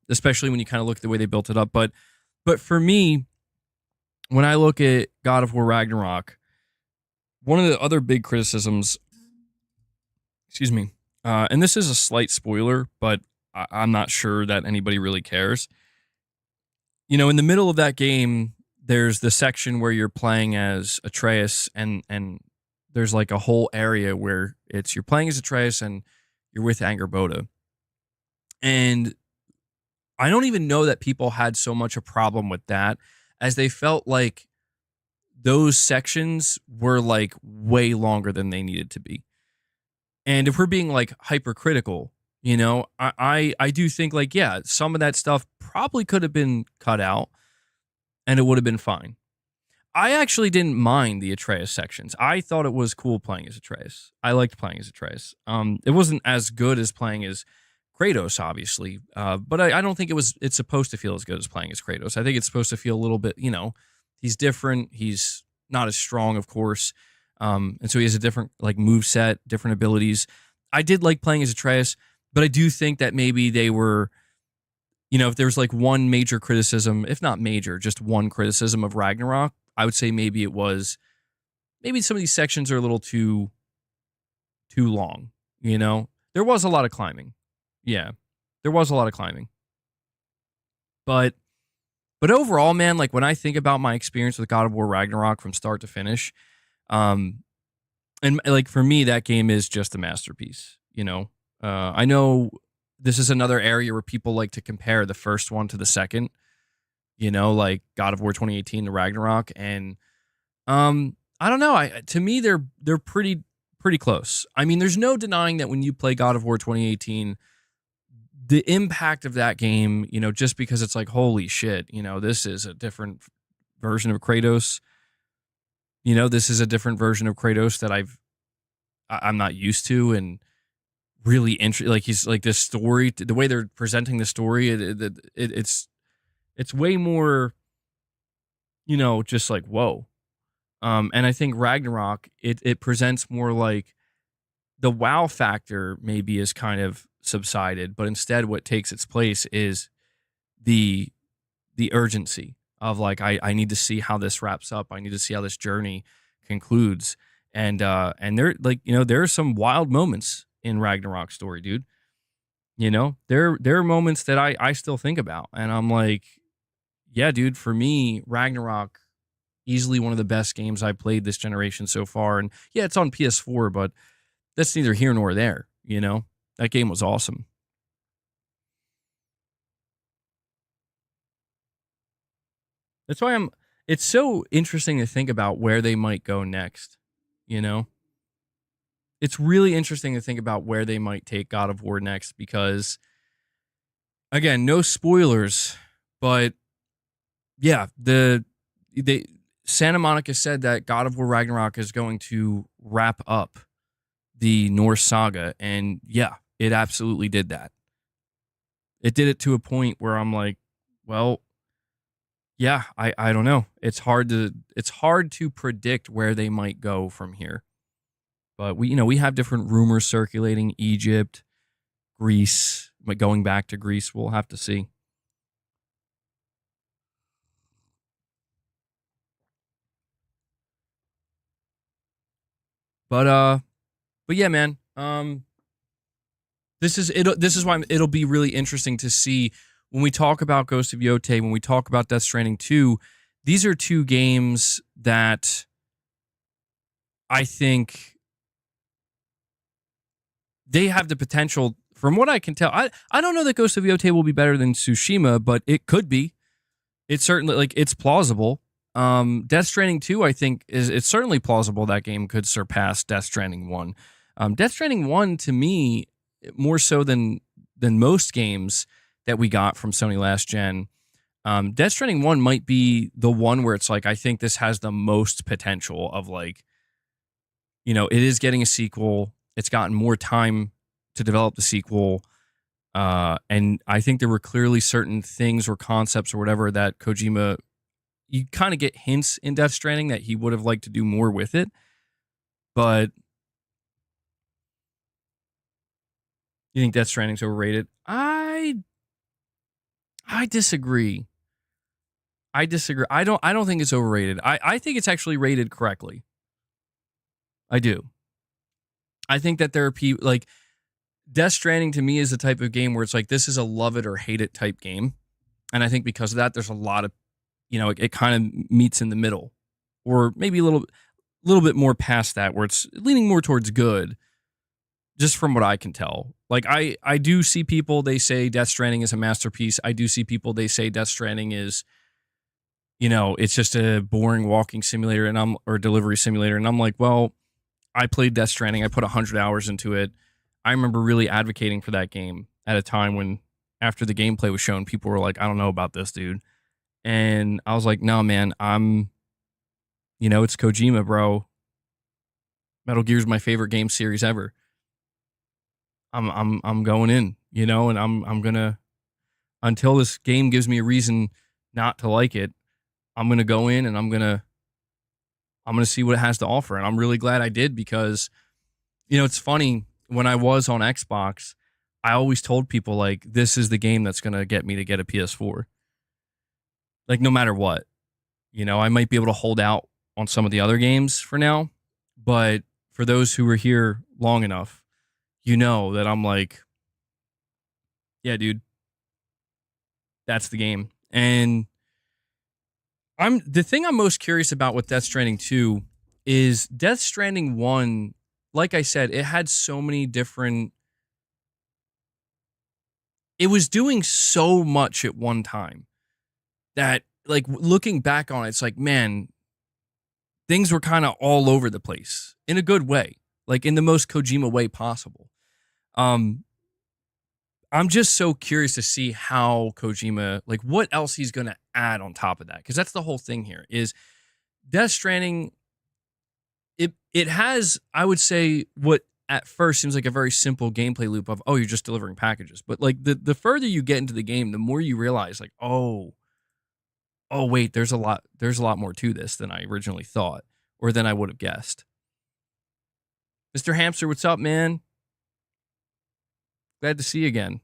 especially when you kind of look at the way they built it up. But for me, when I look at God of War Ragnarok, one of the other big criticisms, and this is a slight spoiler, but I'm not sure that anybody really cares. In the middle of that game, there's the section where you're playing as Atreus, and there's like a whole area where you're playing as Atreus and you're with Angerboda. And I don't even know that people had so much a problem with that, as they felt like those sections were like way longer than they needed to be. And if we're being like hypercritical, I do think like, yeah, some of that stuff probably could have been cut out and it would have been fine. I actually didn't mind the Atreus sections. I thought it was cool playing as Atreus. I liked playing as Atreus. It wasn't as good as playing as Kratos, obviously, but I don't think it's supposed to feel as good as playing as Kratos. I think it's supposed to feel a little bit, he's different. He's not as strong, of course, and so he has a different like move set, different abilities. I did like playing as Atreus, but I do think that maybe they were, if there was like one major criticism, if not major, just one criticism of Ragnarok, I would say maybe some of these sections are a little too long. There was a lot of climbing. Yeah, there was a lot of climbing. But overall, man, like when I think about my experience with God of War Ragnarok from start to finish, and like for me, that game is just a masterpiece. I know this is another area where people like to compare the first one to the second. Like God of War 2018 to Ragnarok, and I don't know. To me, they're pretty close. I mean, there's no denying that when you play God of War 2018. The impact of that game, just because it's like, holy shit, this is a different version of Kratos. This is a different version of Kratos that I'm not used to, and really interesting. Like he's like this story, the way they're presenting the story, it's It's way more, just like whoa. And I think Ragnarok it presents more like the wow factor maybe is kind of subsided, but instead what takes its place is the the urgency of like I need to see how this wraps up. I need to see how this journey concludes. And there like, there are some wild moments in Ragnarok's story, dude. There are moments that I still think about and I'm like, yeah, dude, for me, Ragnarok easily one of the best games I played this generation so far. And yeah, it's on PS4, but that's neither here nor there. That game was awesome. That's why it's so interesting to think about where they might go next, you know? It's really interesting to think about where they might take God of War next because again, no spoilers, but yeah, they Santa Monica said that God of War Ragnarok is going to wrap up the Norse saga and yeah, it absolutely did that. It did it to a point where I'm like, well, yeah, I don't know. It's hard to predict where they might go from here. But we have different rumors circulating Egypt, Greece, but going back to Greece, we'll have to see. But yeah, man. This is why it'll be really interesting to see when we talk about Ghost of Yotei, when we talk about Death Stranding 2, these are two games that I think they have the potential. From what I can tell, I don't know that Ghost of Yotei will be better than Tsushima, but it could be. It's certainly like it's plausible. Death Stranding 2, I think, it's certainly plausible that game could surpass Death Stranding 1. Death Stranding 1 to me, more so than most games that we got from Sony last gen, Death Stranding 1 might be the one where it's like, I think this has the most potential of like, it is getting a sequel. It's gotten more time to develop the sequel. And I think there were clearly certain things or concepts or whatever that Kojima, you kind of get hints in Death Stranding that he would have liked to do more with it. But you think Death Stranding's overrated? I disagree. I disagree. I don't think it's overrated. I think it's actually rated correctly. I do. I think that there are people like Death Stranding to me is the type of game where it's like this is a love it or hate it type game. And I think because of that, there's a lot of, it kind of meets in the middle, or maybe a little bit more past that, where it's leaning more towards good. Just from what I can tell, like I do see people they say Death Stranding is a masterpiece. I do see people they say Death Stranding is, it's just a boring walking simulator or delivery simulator, and I'm like, well, I played Death Stranding. I put 100 hours into it. I remember really advocating for that game at a time when, after the gameplay was shown, people were like, I don't know about this, dude. And I was like, no, man, it's Kojima, bro. Metal Gear's my favorite game series ever. I'm going in, and I'm gonna, until this game gives me a reason not to like it, I'm gonna go in and I'm gonna see what it has to offer. And I'm really glad I did because, it's funny, when I was on Xbox, I always told people like this is the game that's gonna get me to get a PS4. Like no matter what. I might be able to hold out on some of the other games for now, but for those who were here long enough, that I'm like, yeah, dude, that's the game. And the thing I'm most curious about with Death Stranding 2 is Death Stranding 1, like I said, it had so many different, it was doing so much at one time that, like, looking back on it, it's like, man, things were kind of all over the place in a good way, like in the most Kojima way possible. I'm just so curious to see how Kojima, like what else he's going to add on top of that. Because that's the whole thing here is Death Stranding, it has, I would say, what at first seems like a very simple gameplay loop of, oh, you're just delivering packages. But like the further you get into the game, the more you realize like, oh, oh wait, there's a lot more to this than I originally thought, or than I would have guessed. Mr. Hamster, what's up, man? Glad to see you again.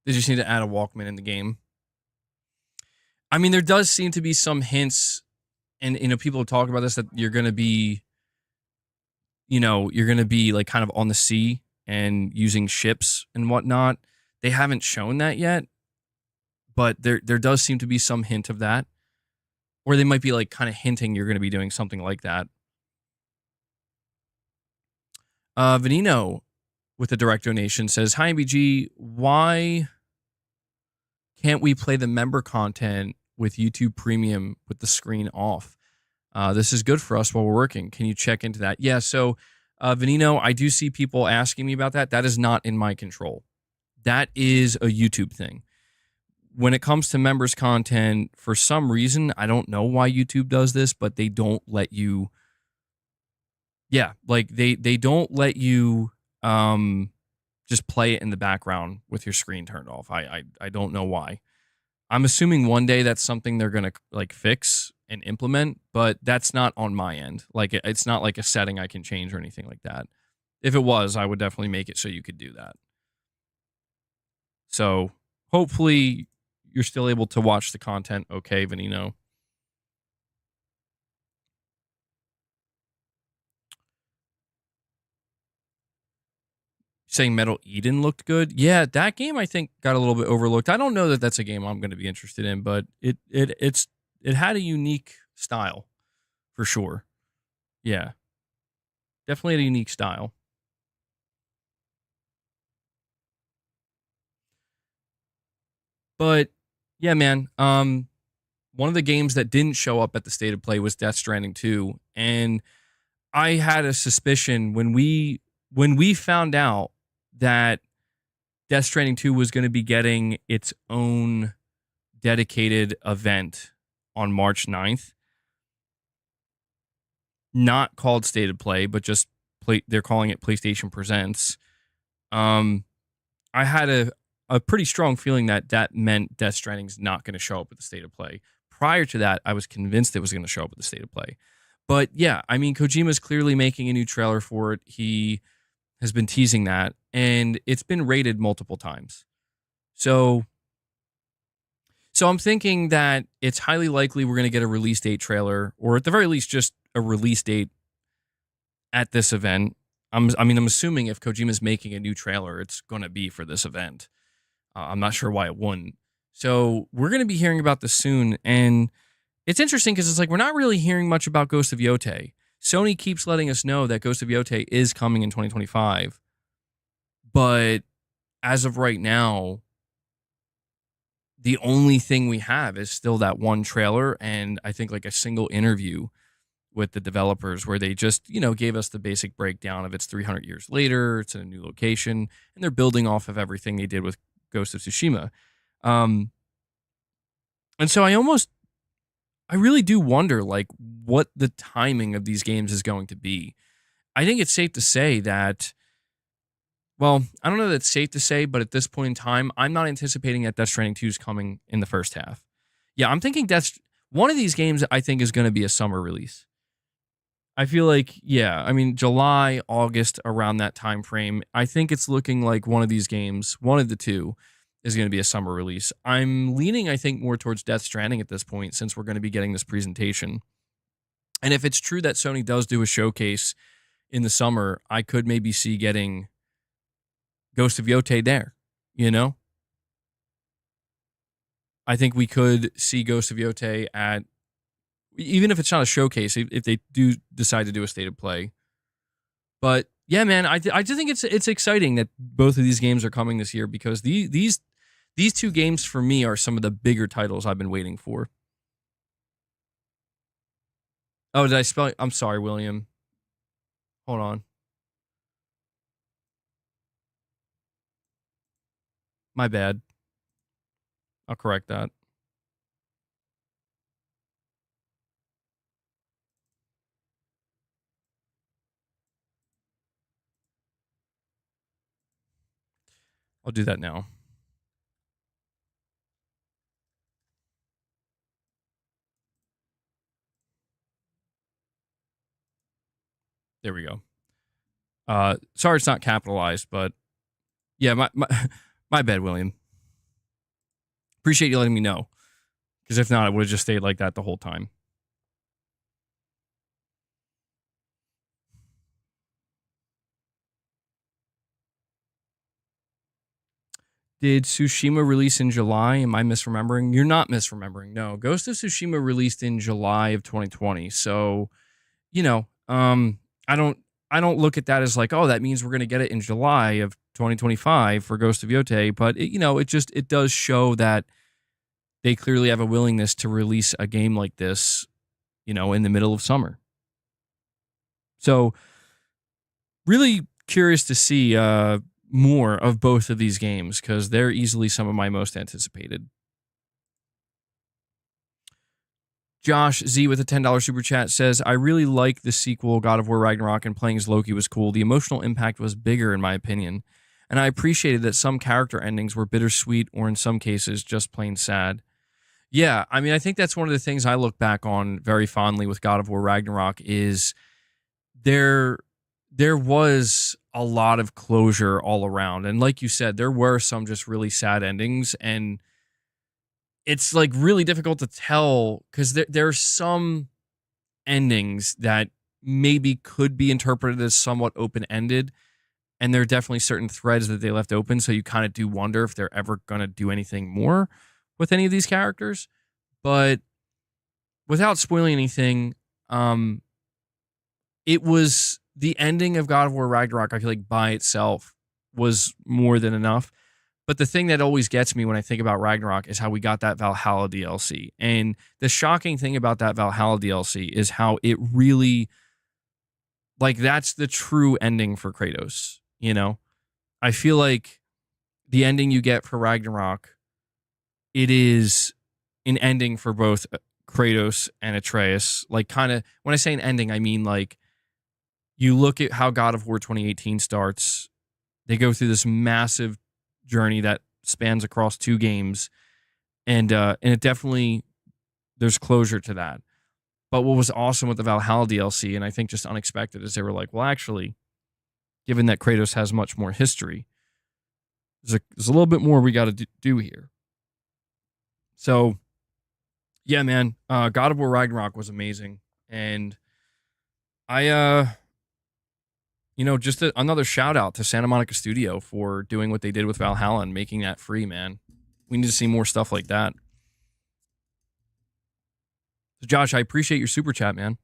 They just need to add a Walkman in the game. I mean, there does seem to be some hints, and people talk about this, that you're gonna be, you're gonna be like kind of on the sea and using ships and whatnot. They haven't shown that yet, but there does seem to be some hint of that. Or they might be like kind of hinting you're gonna be doing something like that. Venino with a direct donation says, "Hi MBG, why can't we play the member content with YouTube Premium with the screen off? This is good for us while we're working. Can you check into that?" Yeah, so Venino, I do see people asking me about that. That is not in my control. That is a YouTube thing. When it comes to members content, for some reason, I don't know why YouTube does this, but they don't let you. Yeah, like they don't let you just play it in the background with your screen turned off. I don't know why. I'm assuming one day that's something they're gonna like fix and implement, but that's not on my end. Like it's not like a setting I can change or anything like that. If it was, I would definitely make it so you could do that. So hopefully you're still able to watch the content okay, Venino. Saying Metal Eden looked good. Yeah, that game I think got a little bit overlooked. I don't know that that's a game I'm going to be interested in, but it had a unique style for sure. Yeah, definitely a unique style. But yeah, man. One of the games that didn't show up at the State of Play was Death Stranding 2, and I had a suspicion when we found out that Death Stranding 2 was going to be getting its own dedicated event on March 9th. Not called State of Play, but just they're calling it PlayStation Presents. I had a pretty strong feeling that meant Death Stranding's not going to show up at the State of Play. Prior to that, I was convinced it was going to show up at the State of Play. But yeah, I mean, Kojima's clearly making a new trailer for it. He has been teasing that, and it's been rated multiple times. So I'm thinking that it's highly likely we're going to get a release date trailer, or at the very least, just a release date at this event. I'm assuming if Kojima's making a new trailer, it's going to be for this event. I'm not sure why it wouldn't. So we're going to be hearing about this soon, and it's interesting because it's like we're not really hearing much about Ghost of Yotei. Sony keeps letting us know that Ghost of Yotei is coming in 2025, but as of right now, the only thing we have is still that one trailer, and I think like a single interview with the developers where they just, gave us the basic breakdown of it's 300 years later, it's in a new location, and they're building off of everything they did with Ghost of Tsushima. And so I really do wonder like what the timing of these games is going to be. I think it's safe to say that, well, I don't know that it's safe to say, but at this point in time, I'm not anticipating that Death Stranding 2 is coming in the first half. Yeah, I'm thinking one of these games I think is going to be a summer release. I feel like, yeah, I mean, July, August, around that time frame, I think it's looking like one of these games, one of the two, is going to be a summer release. I'm leaning, I think, more towards Death Stranding at this point, since we're going to be getting this presentation. And if it's true that Sony does do a showcase in the summer, I could maybe see getting Ghost of Yotei there, I think we could see Ghost of Yotei at, even if it's not a showcase, if they do decide to do a State of Play. But yeah, man, I just think it's exciting that both of these games are coming this year, because these two games for me are some of the bigger titles I've been waiting for. Oh, did I spell it? I'm sorry, William. Hold on. My bad. I'll correct that. I'll do that now. There we go. Sorry it's not capitalized, but yeah, my bad, William. Appreciate you letting me know. Because if not, it would have just stayed like that the whole time. Did Tsushima release in July? Am I misremembering? You're not misremembering. No, Ghost of Tsushima released in July of 2020. So, you know, I don't look at that as like, oh, that means we're going to get it in July of 2025 for Ghost of Yotei. But it does show that they clearly have a willingness to release a game like this, in the middle of summer. So, really curious to see more of both of these games because they're easily some of my most anticipated. Josh Z with a $10 super chat says, I really like the sequel, God of War Ragnarok, and playing as Loki was cool. The emotional impact was bigger, in my opinion. And I appreciated that some character endings were bittersweet or in some cases just plain sad. Yeah, I mean, I think that's one of the things I look back on very fondly with God of War Ragnarok is there was a lot of closure all around. And like you said, there were some just really sad endings. And it's like really difficult to tell because there are some endings that maybe could be interpreted as somewhat open-ended. And there are definitely certain threads that they left open. So you kind of do wonder if they're ever going to do anything more with any of these characters. But without spoiling anything, it was the ending of God of War Ragnarok, I feel like by itself was more than enough. But the thing that always gets me when I think about Ragnarok is how we got that Valhalla DLC. And the shocking thing about that Valhalla DLC is how it really, like, that's the true ending for Kratos, I feel like the ending you get for Ragnarok, it is an ending for both Kratos and Atreus. Like, kind of, when I say an ending, I mean, like, you look at how God of War 2018 starts, they go through this massive journey that spans across 2 games, and it definitely, there's closure to that. But what was awesome with the Valhalla DLC, and I think just unexpected, is they were like, well, actually, given that Kratos has much more history, there's a little bit more we got to do here. So, yeah, man, God of War Ragnarok was amazing, and I just another shout out to Santa Monica Studio for doing what they did with Valhalla and making that free, man. We need to see more stuff like that. So, Josh, I appreciate your super chat, man.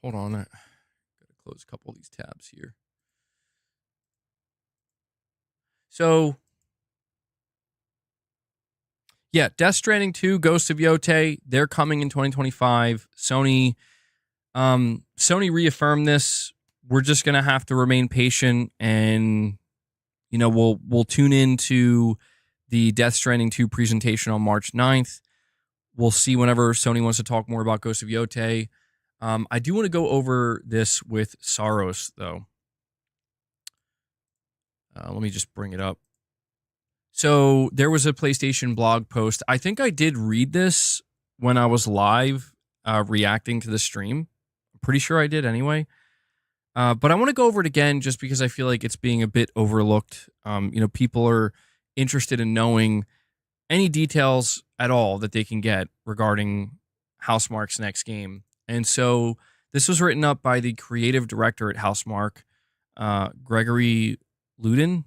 Hold on. I gotta close a couple of these tabs here. So, yeah, Death Stranding 2, Ghost of Yotei, they're coming in 2025. Sony reaffirmed this. We're just gonna have to remain patient, and we'll tune into the Death Stranding 2 presentation on March 9th. We'll see whenever Sony wants to talk more about Ghost of Yotei. I do want to go over this with Saros, though. Let me just bring it up. So there was a PlayStation blog post. I think I did read this when I was live reacting to the stream. I'm pretty sure I did anyway. But I want to go over it again just because I feel like it's being a bit overlooked. People are interested in knowing any details at all that they can get regarding Housemarque's next game. And so this was written up by the creative director at Housemarque, Gregory Loudon,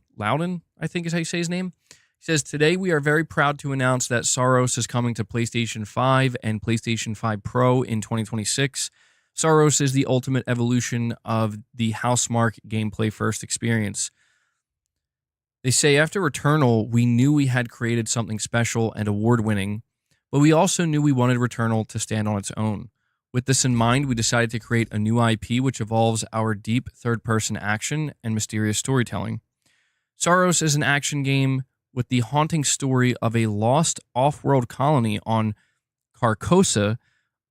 I think is how you say his name. He says, today we are very proud to announce that Saros is coming to PlayStation 5 and PlayStation 5 Pro in 2026. Saros is the ultimate evolution of the Housemarque gameplay first experience. They say after Returnal, we knew we had created something special and award-winning, but we also knew we wanted Returnal to stand on its own. With this in mind, we decided to create a new IP which evolves our deep third-person action and mysterious storytelling. Saros is an action game with the haunting story of a lost off-world colony on Carcosa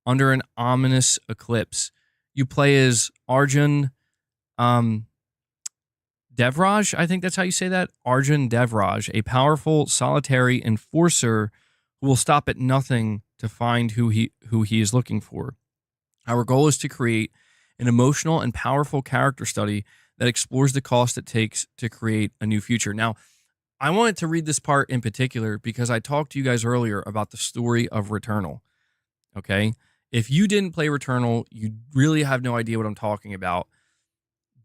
under an ominous eclipse. You play as Arjun Dayal, Devraj, I think that's how you say that. Arjun Devraj, a powerful, solitary enforcer who will stop at nothing to find who he is looking for. Our goal is to create an emotional and powerful character study that explores the cost it takes to create a new future. Now, I wanted to read this part in particular because I talked to you guys earlier about the story of Returnal. Okay? If you didn't play Returnal, you really have no idea what I'm talking about.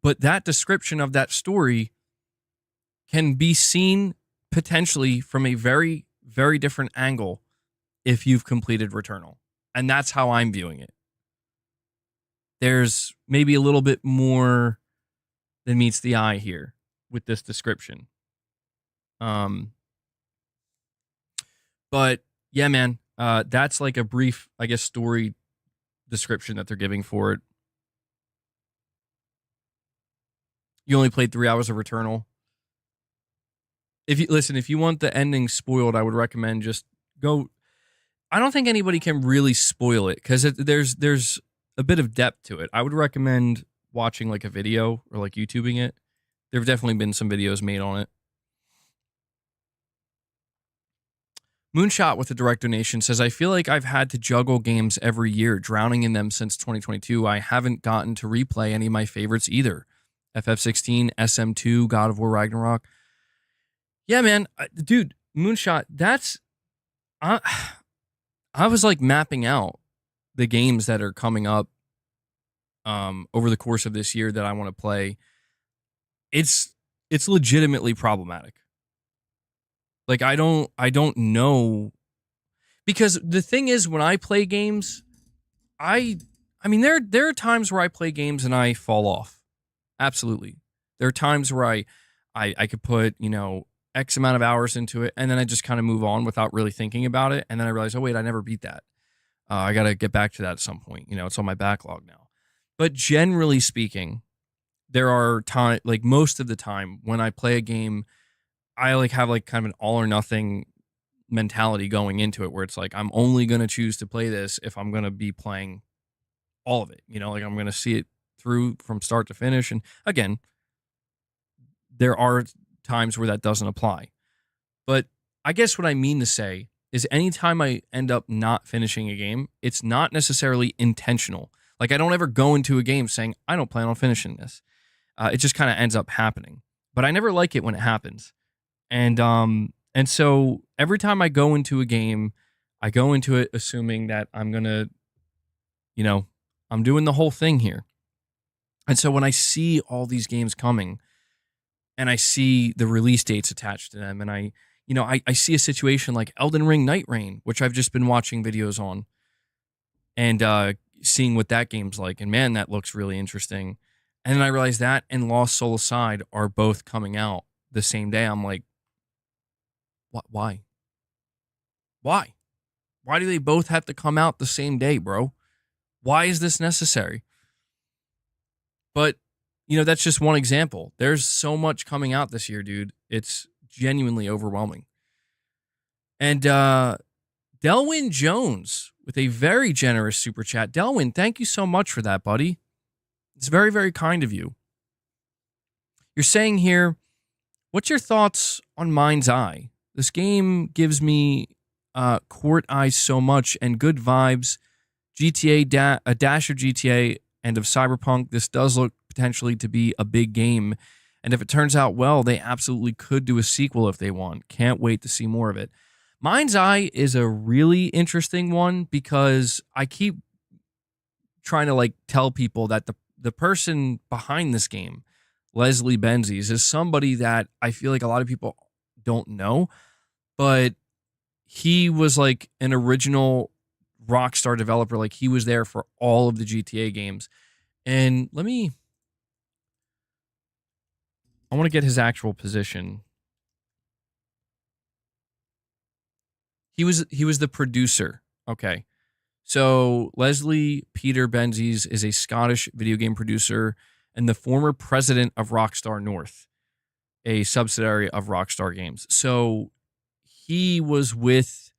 But that description of that story can be seen potentially from a very, very different angle if you've completed Returnal. And that's how I'm viewing it. There's maybe a little bit more than meets the eye here with this description. But yeah, man, that's like a brief, I guess, story description that they're giving for it. You only played 3 hours of Returnal. If you want the ending spoiled, I would recommend just go. I don't think anybody can really spoil it because there's a bit of depth to it. I would recommend watching like a video or like YouTubing it. There have definitely been some videos made on it. Moonshot with the direct donation says, I feel like I've had to juggle games every year, drowning in them since 2022. I haven't gotten to replay any of my favorites either. FF16, SM2, God of War Ragnarok. Yeah, man. Dude, Moonshot, that's... I was like mapping out the games that are coming up over the course of this year that I want to play. It's legitimately problematic. Like I don't know, because the thing is, when I play games, I mean there are times where I play games and I fall off. Absolutely. There are times where I could put, X amount of hours into it and then I just kind of move on without really thinking about it, and then I realize, oh wait, I never beat that. I got to get back to that at some point. It's on my backlog now. But generally speaking, there are time, like most of the time when I play a game, I like have like kind of an all or nothing mentality going into it, where it's like I'm only going to choose to play this if I'm going to be playing all of it. Like I'm going to see it through from start to finish. And again, there are times where that doesn't apply. But I guess what I mean to say is anytime I end up not finishing a game, it's not necessarily intentional. Like I don't ever go into a game saying, I don't plan on finishing this. It just kind of ends up happening. But I never like it when it happens. And so every time I go into a game, I go into it assuming that I'm going to, I'm doing the whole thing here. And so when I see all these games coming and I see the release dates attached to them, and I see a situation like Elden Ring Night Rain, which I've just been watching videos on and seeing what that game's like. And man, that looks really interesting. And then I realized that and Lost Soul Aside are both coming out the same day. I'm like, why? Why do they both have to come out the same day, bro? Why is this necessary? But, that's just one example. There's so much coming out this year, dude. It's genuinely overwhelming. And Delwyn Jones with a very generous super chat. Delwyn, thank you so much for that, buddy. It's very, very kind of you. You're saying here, what's your thoughts on Mind's Eye? This game gives me court eyes so much and good vibes. GTA, a dash of GTA and of Cyberpunk. This does look potentially to be a big game. And if it turns out well, they absolutely could do a sequel if they want. Can't wait to see more of it. Mind's Eye is a really interesting one because I keep trying to like tell people that the person behind this game, Leslie Benzies, is somebody that I feel like a lot of people don't know, but he was like an original Rockstar developer. Like he was there for all of the GTA games. And I want to get his actual position. He was the producer. Okay. So Leslie Peter Benzies is a Scottish video game producer and the former president of Rockstar North, a subsidiary of Rockstar Games. So he was with,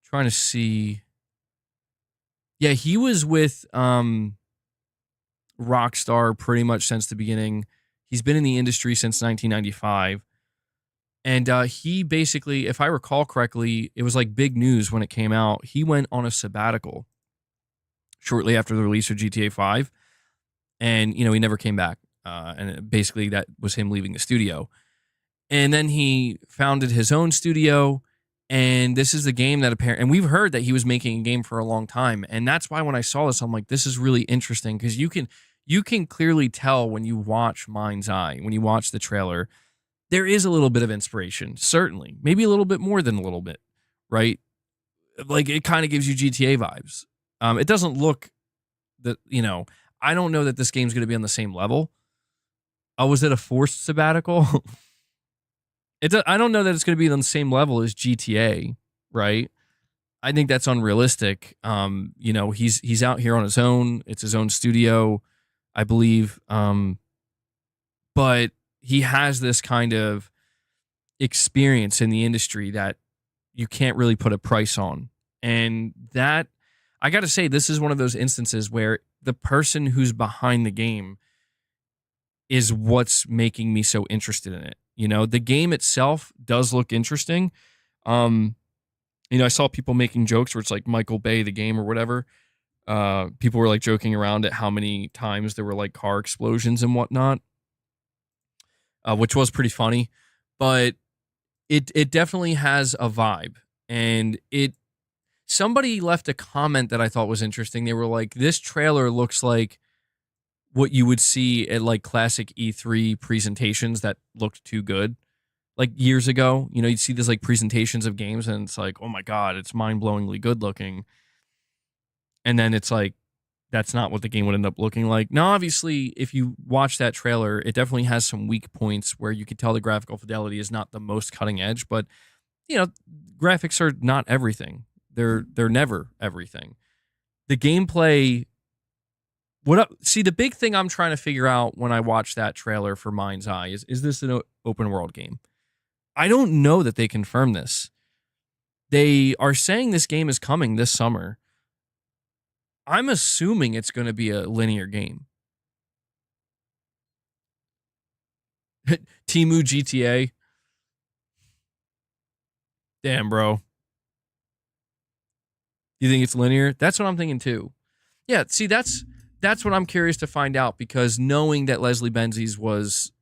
trying to see. Yeah, he was with Rockstar pretty much since the beginning. He's been in the industry since 1995. And he basically, if I recall correctly, it was like big news when it came out. He went on a sabbatical shortly after the release of GTA 5. And, he never came back. And basically that was him leaving the studio. And then he founded his own studio. And this is the game that and we've heard that he was making a game for a long time. And that's why when I saw this, I'm like, this is really interesting because you can clearly tell when you watch Mind's Eye, when you watch the trailer, there is a little bit of inspiration, certainly. Maybe a little bit more than a little bit, right? Like it kind of gives you GTA vibes. It doesn't look that, I don't know that this game's going to be on the same level. Oh, was it a forced sabbatical? I don't know that it's going to be on the same level as GTA, right? I think that's unrealistic. He's out here on his own. It's his own studio, I believe. But he has this kind of experience in the industry that you can't really put a price on. And that, I got to say, this is one of those instances where the person who's behind the game is what's making me so interested in it. The game itself does look interesting. I saw people making jokes where it's like Michael Bay, the game or whatever. People were like joking around at how many times there were like car explosions and whatnot, which was pretty funny. But it definitely has a vibe. And somebody left a comment that I thought was interesting. They were like, this trailer looks like what you would see at like classic E3 presentations that looked too good. Like years ago, you'd see these like presentations of games and it's like, oh my God, it's mind-blowingly good looking. And then it's like, that's not what the game would end up looking like. Now, obviously, if you watch that trailer, it definitely has some weak points where you can tell the graphical fidelity is not the most cutting edge, but graphics are not everything. They're never everything. The gameplay, the big thing I'm trying to figure out when I watch that trailer for Mind's Eye is this an open world game? I don't know that they confirm this. They are saying this game is coming this summer. I'm assuming it's going to be a linear game. Temu GTA. Damn, bro. You think it's linear? That's what I'm thinking too. Yeah, see, that's what I'm curious to find out because knowing that Leslie Benzies was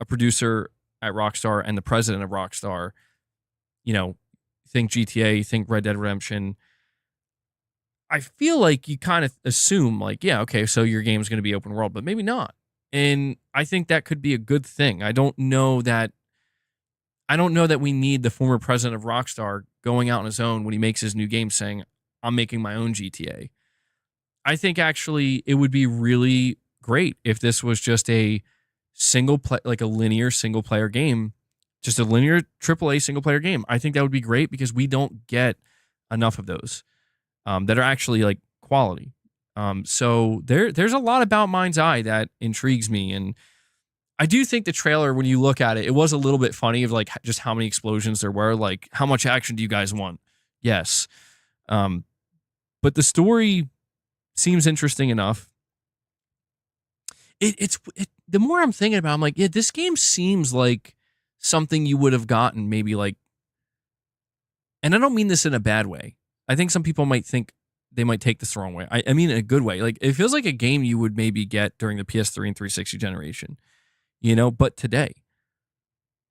a producer at Rockstar and the president of Rockstar, think GTA, think Red Dead Redemption. I feel like you kind of assume like, yeah, okay, so your game's going to be open world, but maybe not. And I think that could be a good thing. I don't know that we need the former president of Rockstar going out on his own when he makes his new game saying, I'm making my own GTA. I think actually it would be really great if this was just a like a linear single player game, just a linear AAA single player game. I think that would be great because we don't get enough of those that are actually like quality. So there's a lot about Mind's Eye that intrigues me. And I do think the trailer, when you look at it, it was a little bit funny of like just how many explosions there were. Like, how much action do you guys want? Yes. But the story seems interesting enough. The more I'm thinking about it, I'm like, yeah, this game seems like something you would have gotten maybe like, and I don't mean this in a bad way. I think some people might think they might take this the wrong way. I mean in a good way. Like, it feels like a game you would maybe get during the PS3 and 360 generation, but today,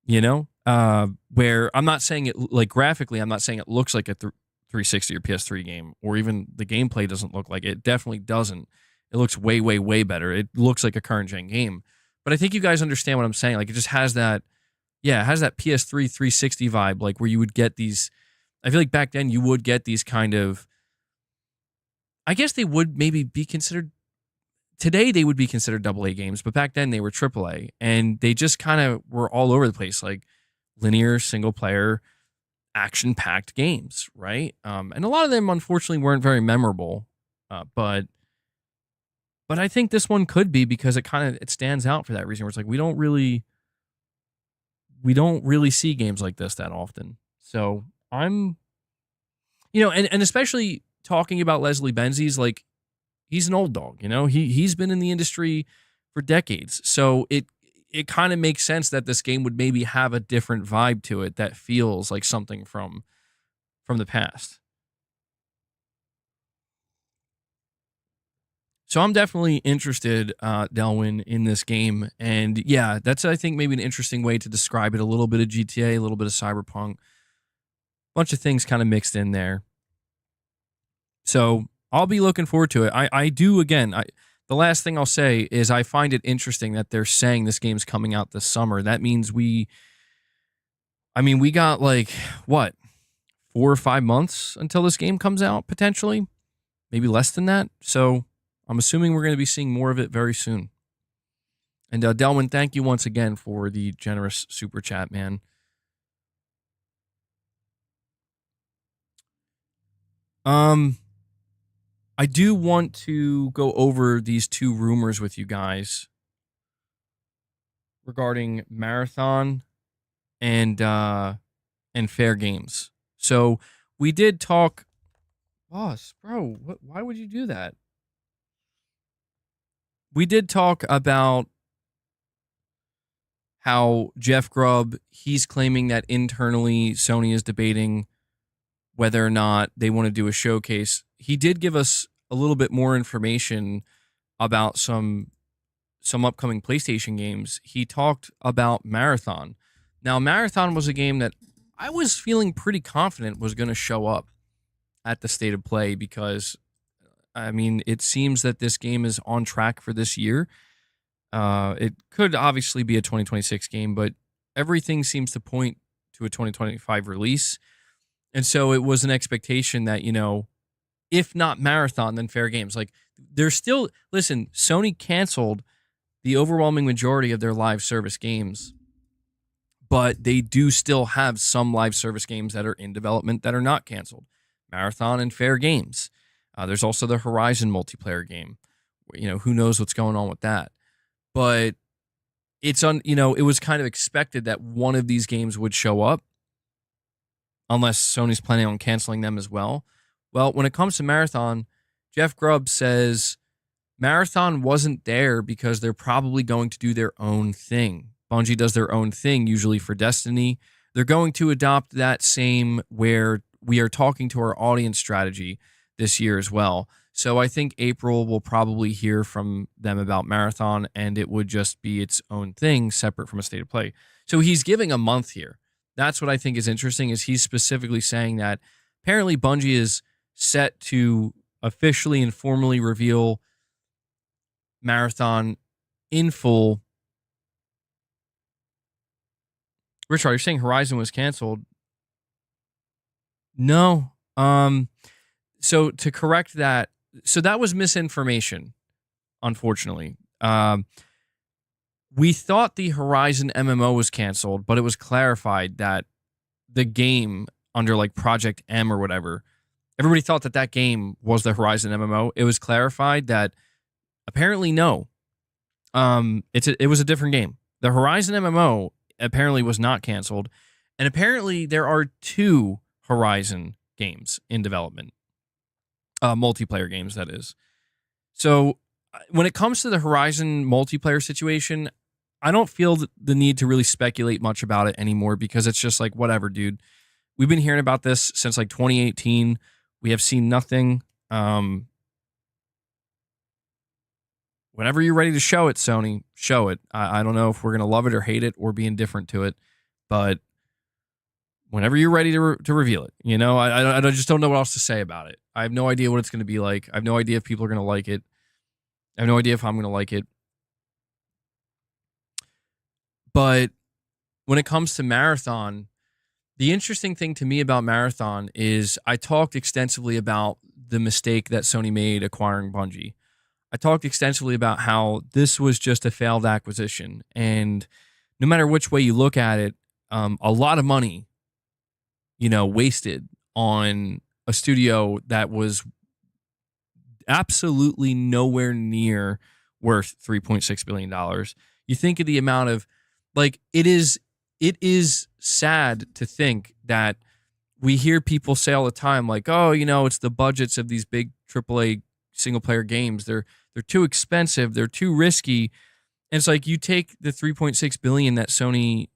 where I'm not saying it like graphically, I'm not saying it looks like a 360 or PS3 game, or even the gameplay doesn't look like it. It definitely doesn't. It looks way, way, way better. It looks like a current gen game. But I think you guys understand what I'm saying. Like, it just has that, it has that PS3 360 vibe, like where you would get these, I feel like back then you would get these kind of, I guess they would maybe be considered, today they would be considered AA games, but back then they were AAA, and they just kind of were all over the place, like linear, single player, action-packed games, right? And a lot of them, unfortunately, weren't very memorable, but I think this one could be because it stands out for that reason. Where it's like we don't really see games like this that often. So I'm, and especially talking about Leslie Benzies, like he's an old dog, he's been in the industry for decades. So it kind of makes sense that this game would maybe have a different vibe to it that feels like something from the past. So I'm definitely interested, Delwyn, in this game. And yeah, that's, I think, maybe an interesting way to describe it. A little bit of GTA, a little bit of Cyberpunk, bunch of things kind of mixed in there. So I'll be looking forward to it. I do, again, the last thing I'll say is I find it interesting that they're saying this game's coming out this summer. That means we got like, what, 4 or 5 months until this game comes out, potentially? Maybe less than that. So I'm assuming we're going to be seeing more of it very soon. And Delwyn, thank you once again for the generous super chat, man. I do want to go over these 2 rumors with you guys regarding Marathon and Fairgames. So we did talk. Boss, bro, why would you do that? We did talk about how Jeff Grubb, he's claiming that internally Sony is debating whether or not they want to do a showcase. He did give us a little bit more information about some upcoming PlayStation games. He talked about Marathon. Now, Marathon was a game that I was feeling pretty confident was going to show up at the State of Play because, it seems that this game is on track for this year. It could obviously be a 2026 game, but everything seems to point to a 2025 release. And so it was an expectation that, if not Marathon, then Fairgames. Like, there's still, listen, Sony canceled the overwhelming majority of their live service games, but they do still have some live service games that are in development that are not canceled. Marathon and Fairgames. There's also the Horizon multiplayer game. Who knows what's going on with that. But it was kind of expected that one of these games would show up unless Sony's planning on canceling them as well. Well, when it comes to Marathon, Jeff Grubb says Marathon wasn't there because they're probably going to do their own thing. Bungie does their own thing, usually for Destiny. They're going to adopt that same where we are talking to our audience strategy this year as well. So I think April will probably hear from them about Marathon, and it would just be its own thing, separate from a State of Play. So he's giving a month here. That's what I think is interesting, is he's specifically saying that apparently Bungie is set to officially and formally reveal Marathon in full. Richard, you're saying Horizon was canceled? No. So to correct that, so that was misinformation, unfortunately. We thought the Horizon MMO was canceled, but it was clarified that the game under like Project M or whatever, everybody thought that game was the Horizon MMO. It was clarified that apparently no. It was a different game. The Horizon MMO apparently was not canceled, and apparently there are 2 Horizon games in development. Multiplayer games, that is. So when it comes to the Horizon multiplayer situation, I don't feel the need to really speculate much about it anymore because it's just like, whatever, dude. We've been hearing about this since like 2018. We have seen nothing. Whenever you're ready to show it, Sony, show it. I don't know if we're going to love it or hate it or be indifferent to it, but whenever you're ready to reveal it, I just don't know what else to say about it. I have no idea what it's going to be like. I have no idea if people are going to like it. I have no idea if I'm going to like it. But when it comes to Marathon, the interesting thing to me about Marathon is I talked extensively about the mistake that Sony made acquiring Bungie. I talked extensively about how this was just a failed acquisition. And no matter which way you look at it, a lot of money, wasted on a studio that was absolutely nowhere near worth $3.6 billion. You think of the amount of, it is sad to think that we hear people say all the time, like, oh, it's the budgets of these big AAA single player games. They're too expensive. They're too risky. And it's like you take the 3.6 billion that Sony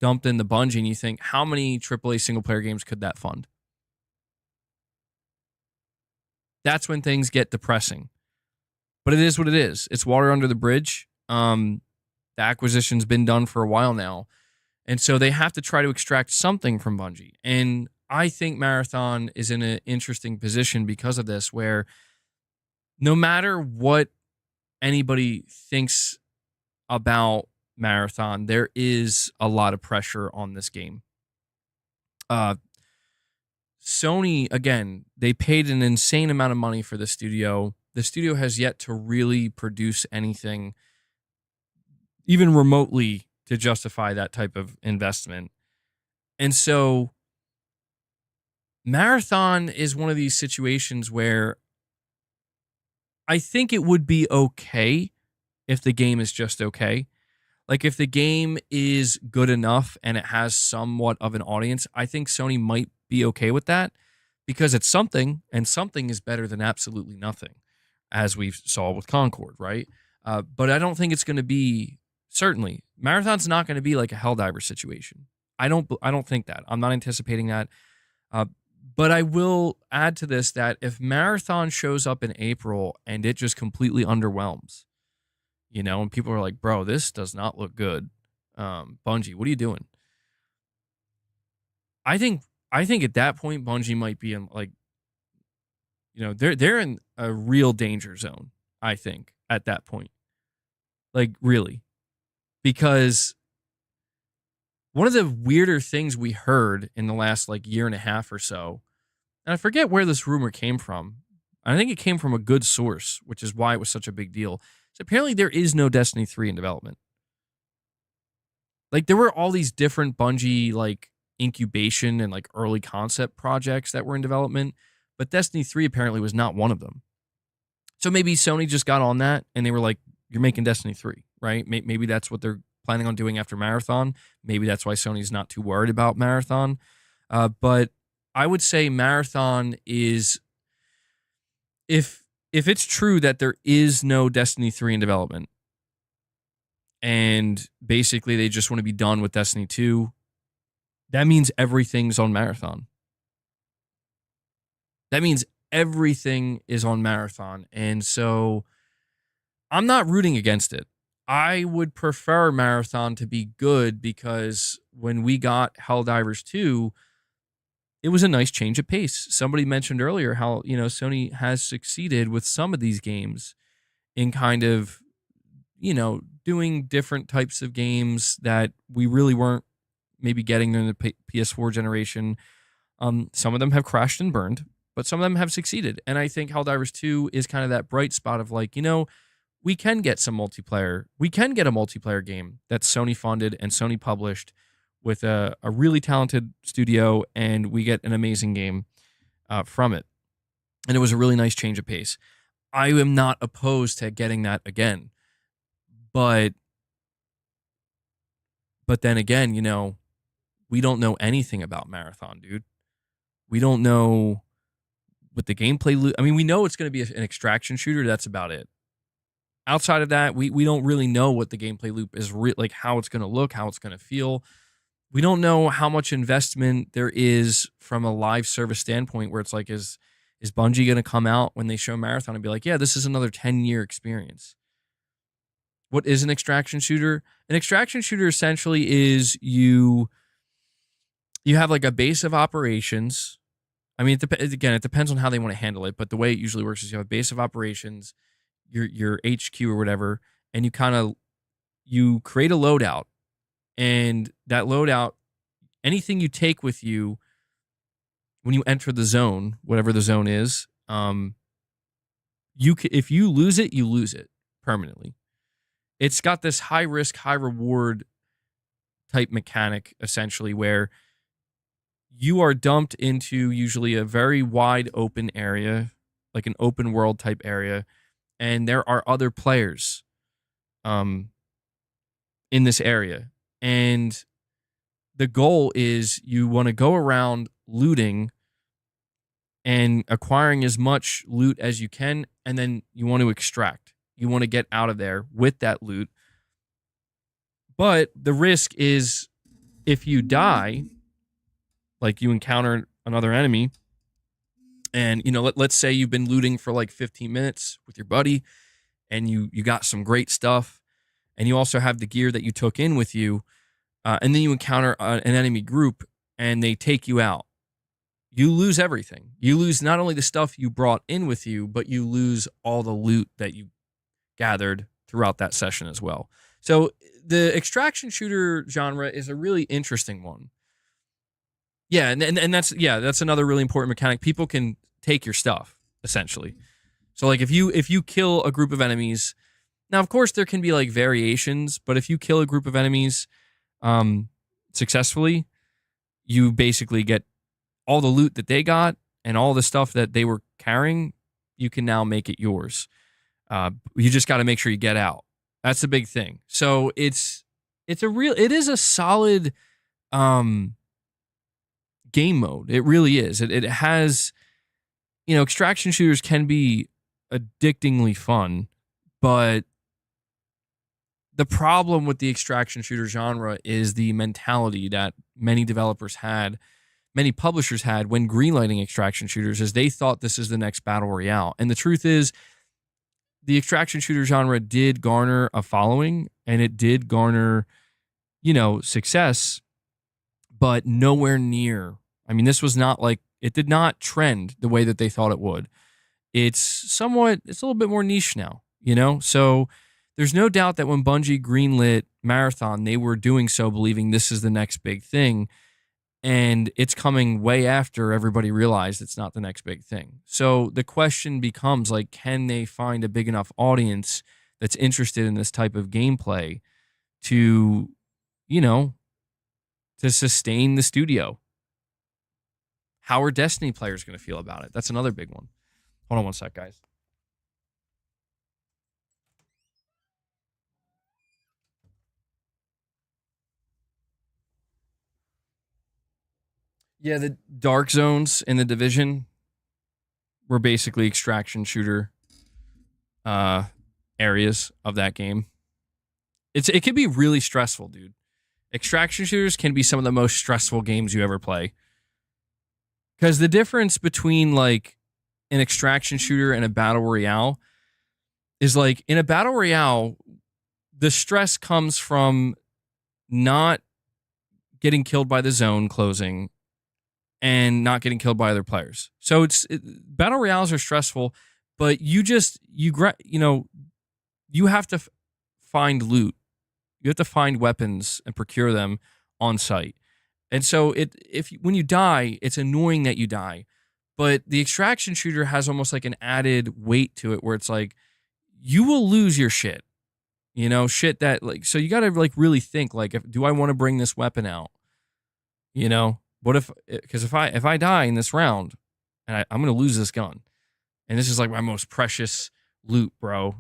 dumped in the Bungie, and you think, how many AAA single player games could that fund? That's when things get depressing. But it is what it is. It's water under the bridge. The acquisition's been done for a while now. And so they have to try to extract something from Bungie. And I think Marathon is in an interesting position because of this, where no matter what anybody thinks about Marathon, there is a lot of pressure on this game. Sony, again, they paid an insane amount of money for the studio. The studio has yet to really produce anything even remotely to justify that type of investment. And so Marathon is one of these situations where I think it would be okay if the game is just okay. Like if the game is good enough and it has somewhat of an audience, I think Sony might be okay with that because it's something, and something is better than absolutely nothing, as we saw with Concord, right? But I don't think it's going to be, certainly, Marathon's not going to be like a Helldiver situation. I don't think that. I'm not anticipating that. But I will add to this that if Marathon shows up in April and it just completely underwhelms, and people are like, bro, this does not look good. Bungie, what are you doing? I think at that point, Bungie might be in they're in a real danger zone, I think, at that point. Like, really. Because one of the weirder things we heard in the last year and a half or so, and I forget where this rumor came from. I think it came from a good source, which is why it was such a big deal. So apparently there is no Destiny 3 in development. There were all these different Bungie incubation and early concept projects that were in development, but Destiny 3 apparently was not one of them. So maybe Sony just got on that and they were like, you're making Destiny 3, right? Maybe that's what they're planning on doing after Marathon. Maybe that's why Sony's not too worried about Marathon. But I would say Marathon is, if it's true that there is no Destiny 3 in development, and basically they just want to be done with Destiny 2, that means everything's on Marathon. That means everything is on Marathon. And so I'm not rooting against it. I would prefer Marathon to be good because when we got Helldivers 2, it was a nice change of pace. Somebody mentioned earlier how, Sony has succeeded with some of these games in kind of, doing different types of games that we really weren't maybe getting in the PS4 generation. Some of them have crashed and burned, but some of them have succeeded. And I think Helldivers 2 is kind of that bright spot of we can get some multiplayer. We can get a multiplayer game that's Sony funded and Sony published with a really talented studio, and we get an amazing game from it. And it was a really nice change of pace. I am not opposed to getting that again. But then again, we don't know anything about Marathon, dude. We don't know what the gameplay loop. I mean, we know it's going to be an extraction shooter. That's about it. Outside of that, we don't really know what the gameplay loop is, how it's going to look, how it's going to feel. We don't know how much investment there is from a live service standpoint, where it's is Bungie going to come out when they show Marathon and be like, yeah, this is another 10-year experience? What is an extraction shooter? An extraction shooter essentially is you have a base of operations. I mean, it depends on how they want to handle it, but the way it usually works is you have a base of operations, your HQ or whatever, and you create a loadout, and that loadout, anything you take with you when you enter the zone, whatever the zone is, if you lose it, you lose it permanently. It's got this high risk, high reward type mechanic, essentially, where you are dumped into usually a very wide open area, like an open world type area, and there are other players in this area. And the goal is you want to go around looting and acquiring as much loot as you can, and then you want to extract. You want to get out of there with that loot. But the risk is if you die, like you encounter another enemy, and let's say you've been looting for like 15 minutes with your buddy, and you got some great stuff, and you also have the gear that you took in with you, and then you encounter an enemy group, and they take you out. You lose everything. You lose not only the stuff you brought in with you, but you lose all the loot that you gathered throughout that session as well. So the extraction shooter genre is a really interesting one. Yeah, and that's another really important mechanic. People can take your stuff, essentially. So like if you kill a group of enemies, now of course there can be like variations, but if you kill a group of enemies successfully, you basically get all the loot that they got and all the stuff that they were carrying. You can now make it yours. You just got to make sure you get out. That's the big thing. So it is a solid game mode. It really is. It has, extraction shooters can be addictingly fun, but the problem with the extraction shooter genre is the mentality that many developers had, many publishers had when greenlighting extraction shooters, is they thought this is the next battle royale. And the truth is, the extraction shooter genre did garner a following, and it did garner, success, but nowhere near. I mean, this was not like, it did not trend the way that they thought it would. It's a little bit more niche now, So there's no doubt that when Bungie greenlit Marathon, they were doing so believing this is the next big thing. And it's coming way after everybody realized it's not the next big thing. So the question becomes, like, can they find a big enough audience that's interested in this type of gameplay to, to sustain the studio? How are Destiny players going to feel about it? That's another big one. Hold on one sec, guys. Yeah, the dark zones in the Division were basically extraction shooter areas of that game. It can be really stressful, dude. Extraction shooters can be some of the most stressful games you ever play. Because the difference between like an extraction shooter and a battle royale is, like, in a battle royale, the stress comes from not getting killed by the zone closing and not getting killed by other players. So battle royales are stressful, but you have to find loot. You have to find weapons and procure them on site. And so when you die, it's annoying that you die. But the extraction shooter has almost like an added weight to it where it's like, you will lose your shit. Shit that, like, so you got to like really think, like, do I want to bring this weapon out? What if, because if I die in this round and I'm going to lose this gun, and this is like my most precious loot, bro,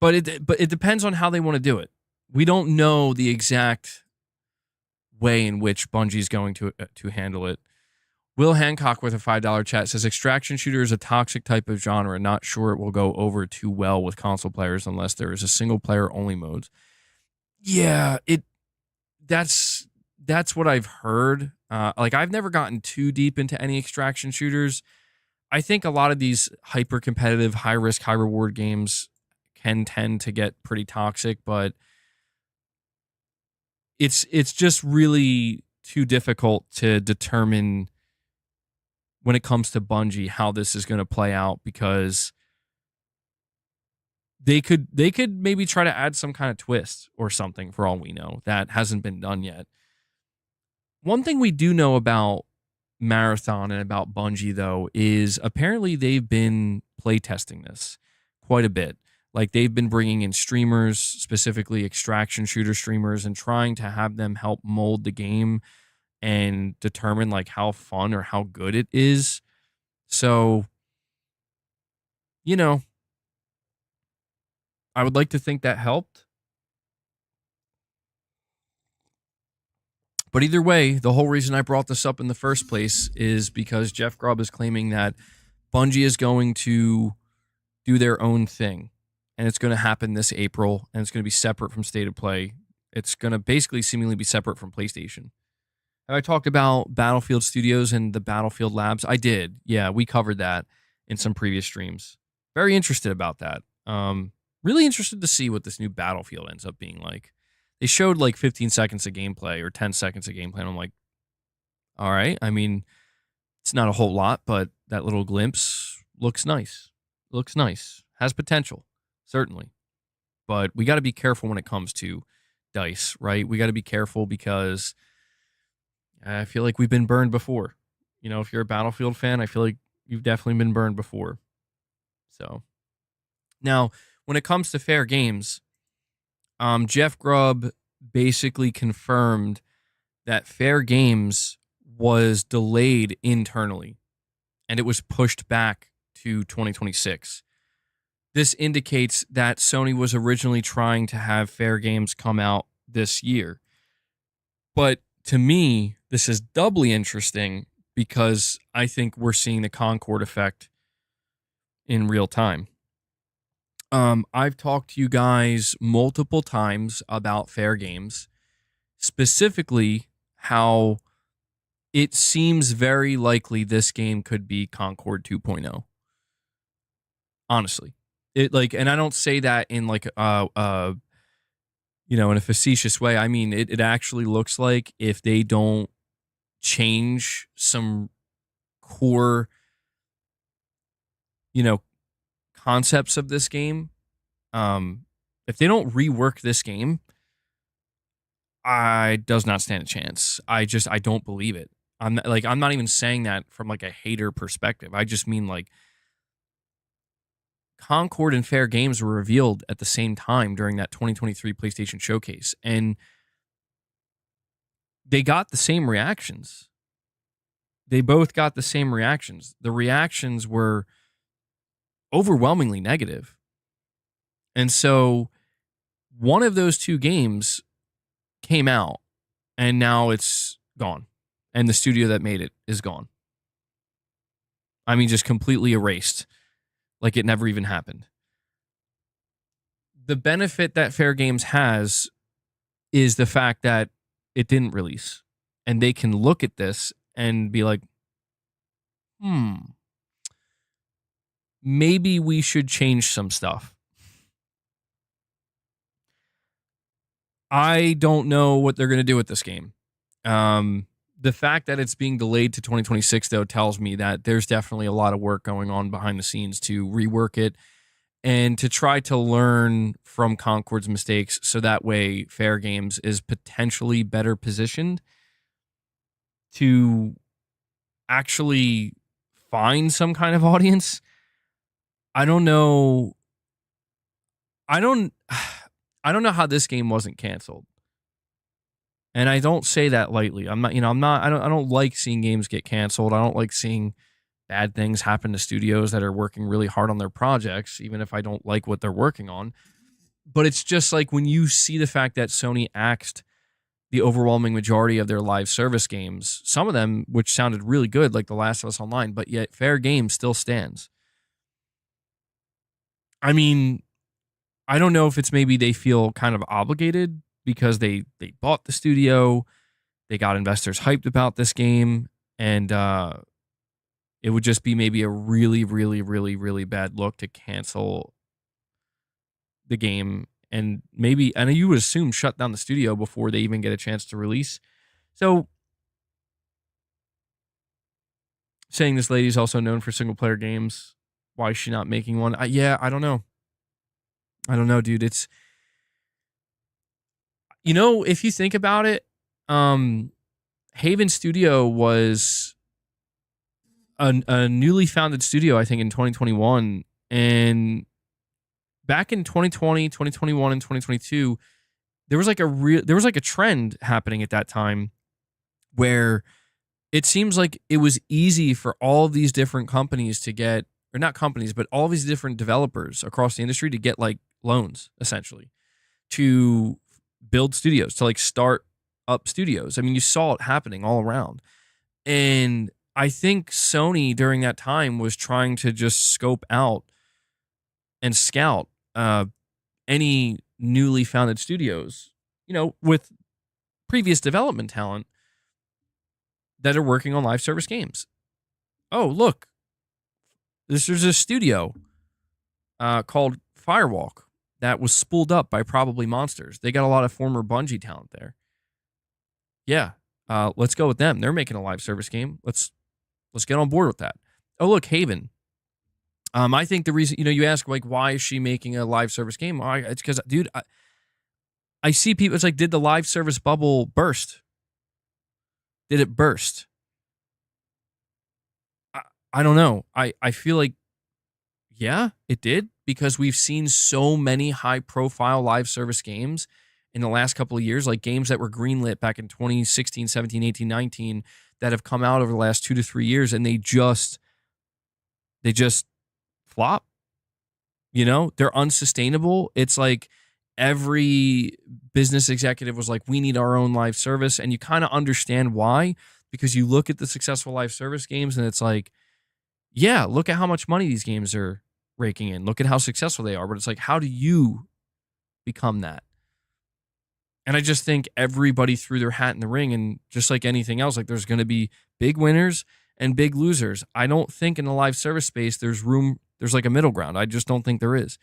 But it depends on how they want to do it. We don't know the exact way in which Bungie's going to handle it. Will Hancock with a $5 chat says, extraction shooter is a toxic type of genre. Not sure it will go over too well with console players unless there is a single player only mode. Yeah, that's what I've heard. Like, I've never gotten too deep into any extraction shooters. I think a lot of these hyper competitive, high risk, high reward games can tend to get pretty toxic, but it's just really too difficult to determine when it comes to Bungie how this is going to play out, because they could maybe try to add some kind of twist or something, for all we know, that hasn't been done yet. One thing we do know about Marathon and about Bungie, though, is apparently they've been playtesting this quite a bit. Like, they've been bringing in streamers, specifically extraction shooter streamers, and trying to have them help mold the game and determine like how fun or how good it is. So, I would like to think that helped. But either way, the whole reason I brought this up in the first place is because Jeff Grubb is claiming that Bungie is going to do their own thing. And it's going to happen this April, and it's going to be separate from State of Play. It's going to basically seemingly be separate from PlayStation. Have I talked about Battlefield Studios and the Battlefield Labs? I did. Yeah, we covered that in some previous streams. Very interested about that. Really interested to see what this new Battlefield ends up being like. They showed like 15 seconds of gameplay or 10 seconds of gameplay, and I'm like, all right. I mean, it's not a whole lot, but that little glimpse looks nice. Looks nice. Has potential, certainly. But we got to be careful when it comes to DICE, right? We got to be careful because I feel like we've been burned before. You know, if you're a Battlefield fan, I feel like you've definitely been burned before. So now, when it comes to Fairgames, Jeff Grubb basically confirmed that Fairgames was delayed internally, and it was pushed back to 2026. This indicates that Sony was originally trying to have Fairgames come out this year. But to me, this is doubly interesting because I think we're seeing the Concord effect in real time. I've talked to you guys multiple times about Fairgames, specifically how it seems very likely this game could be Concord 2.0. Honestly, and I don't say that in like in a facetious way. I mean, it actually looks like if they don't change some core, concepts of this game, if they don't rework this game, I does not stand a chance. I don't believe it. I'm not even saying that from like a hater perspective. I just mean like Concord and Fairgames were revealed at the same time during that 2023 PlayStation Showcase, and they got the same reactions. They both got the same reactions. The reactions were overwhelmingly negative. And so one of those two games came out, and now it's gone. And the studio that made it is gone. I mean, just completely erased. Like it never even happened. The benefit that Fairgames has is the fact that it didn't release. And they can look at this and be like, maybe we should change some stuff. I don't know what they're going to do with this game. The fact that it's being delayed to 2026, though, tells me that there's definitely a lot of work going on behind the scenes to rework it and to try to learn from Concord's mistakes so that way Fairgames is potentially better positioned to actually find some kind of audience. I don't know. I don't know how this game wasn't canceled. And I don't say that lightly. I don't like seeing games get canceled. I don't like seeing bad things happen to studios that are working really hard on their projects, even if I don't like what they're working on. But it's just like when you see the fact that Sony axed the overwhelming majority of their live service games, some of them which sounded really good, like The Last of Us Online, but yet Fairgames still stands. I mean, I don't know if it's maybe they feel kind of obligated because they bought the studio, they got investors hyped about this game, and it would just be maybe a really, really, really, really bad look to cancel the game and maybe, and you would assume, shut down the studio before they even get a chance to release. So, saying this lady's also known for single-player games, why is she not making one? I don't know. I don't know, dude. It's, if you think about it, Haven Studio was a newly founded studio, I think, in 2021. And back in 2020, 2021, and 2022, there was like a trend happening at that time where it seems like it was easy for all of these different companies to get, or not companies, but all these different developers across the industry to get like loans, essentially, to build studios, to like start up studios. I mean, you saw it happening all around. And I think Sony during that time was trying to just scope out and scout any newly founded studios, with previous development talent that are working on live service games. Oh, look, there's a studio called Firewalk that was spooled up by Probably Monsters. They got a lot of former Bungie talent there. Yeah, let's go with them. They're making a live service game. Let's get on board with that. Oh, look, Haven. I think the reason, you ask, like, why is she making a live service game? It's because, dude, I see people, it's like, did the live service bubble burst? Did it burst? I don't know. I feel like, yeah, it did, because we've seen so many high-profile live service games in the last couple of years, like games that were greenlit back in 2016, 17, 18, 19, that have come out over the last 2 to 3 years, and they just flop. They're unsustainable. It's like every business executive was like, we need our own live service. And you kind of understand why, because you look at the successful live service games and it's like, yeah, look at how much money these games are raking in. Look at how successful they are. But it's like, how do you become that? And I just think everybody threw their hat in the ring, and just like anything else, like, there's going to be big winners and big losers. I don't think in the live service space there's like a middle ground. I just don't think there is.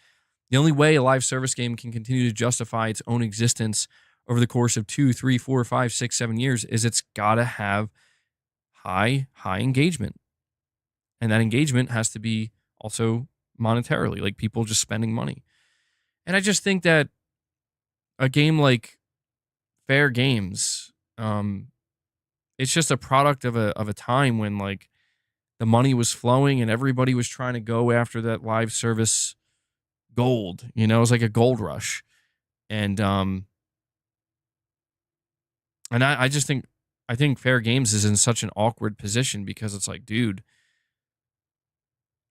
The only way a live service game can continue to justify its own existence over the course of 2, 3, 4, 5, 6, 7 years is it's got to have high engagement. And that engagement has to be also monetarily, like people just spending money. And I just think that a game like Fairgames, it's just a product of a time when, like, the money was flowing and everybody was trying to go after that live service gold. It was like a gold rush. And I just think, Fairgames is in such an awkward position, because it's like, dude,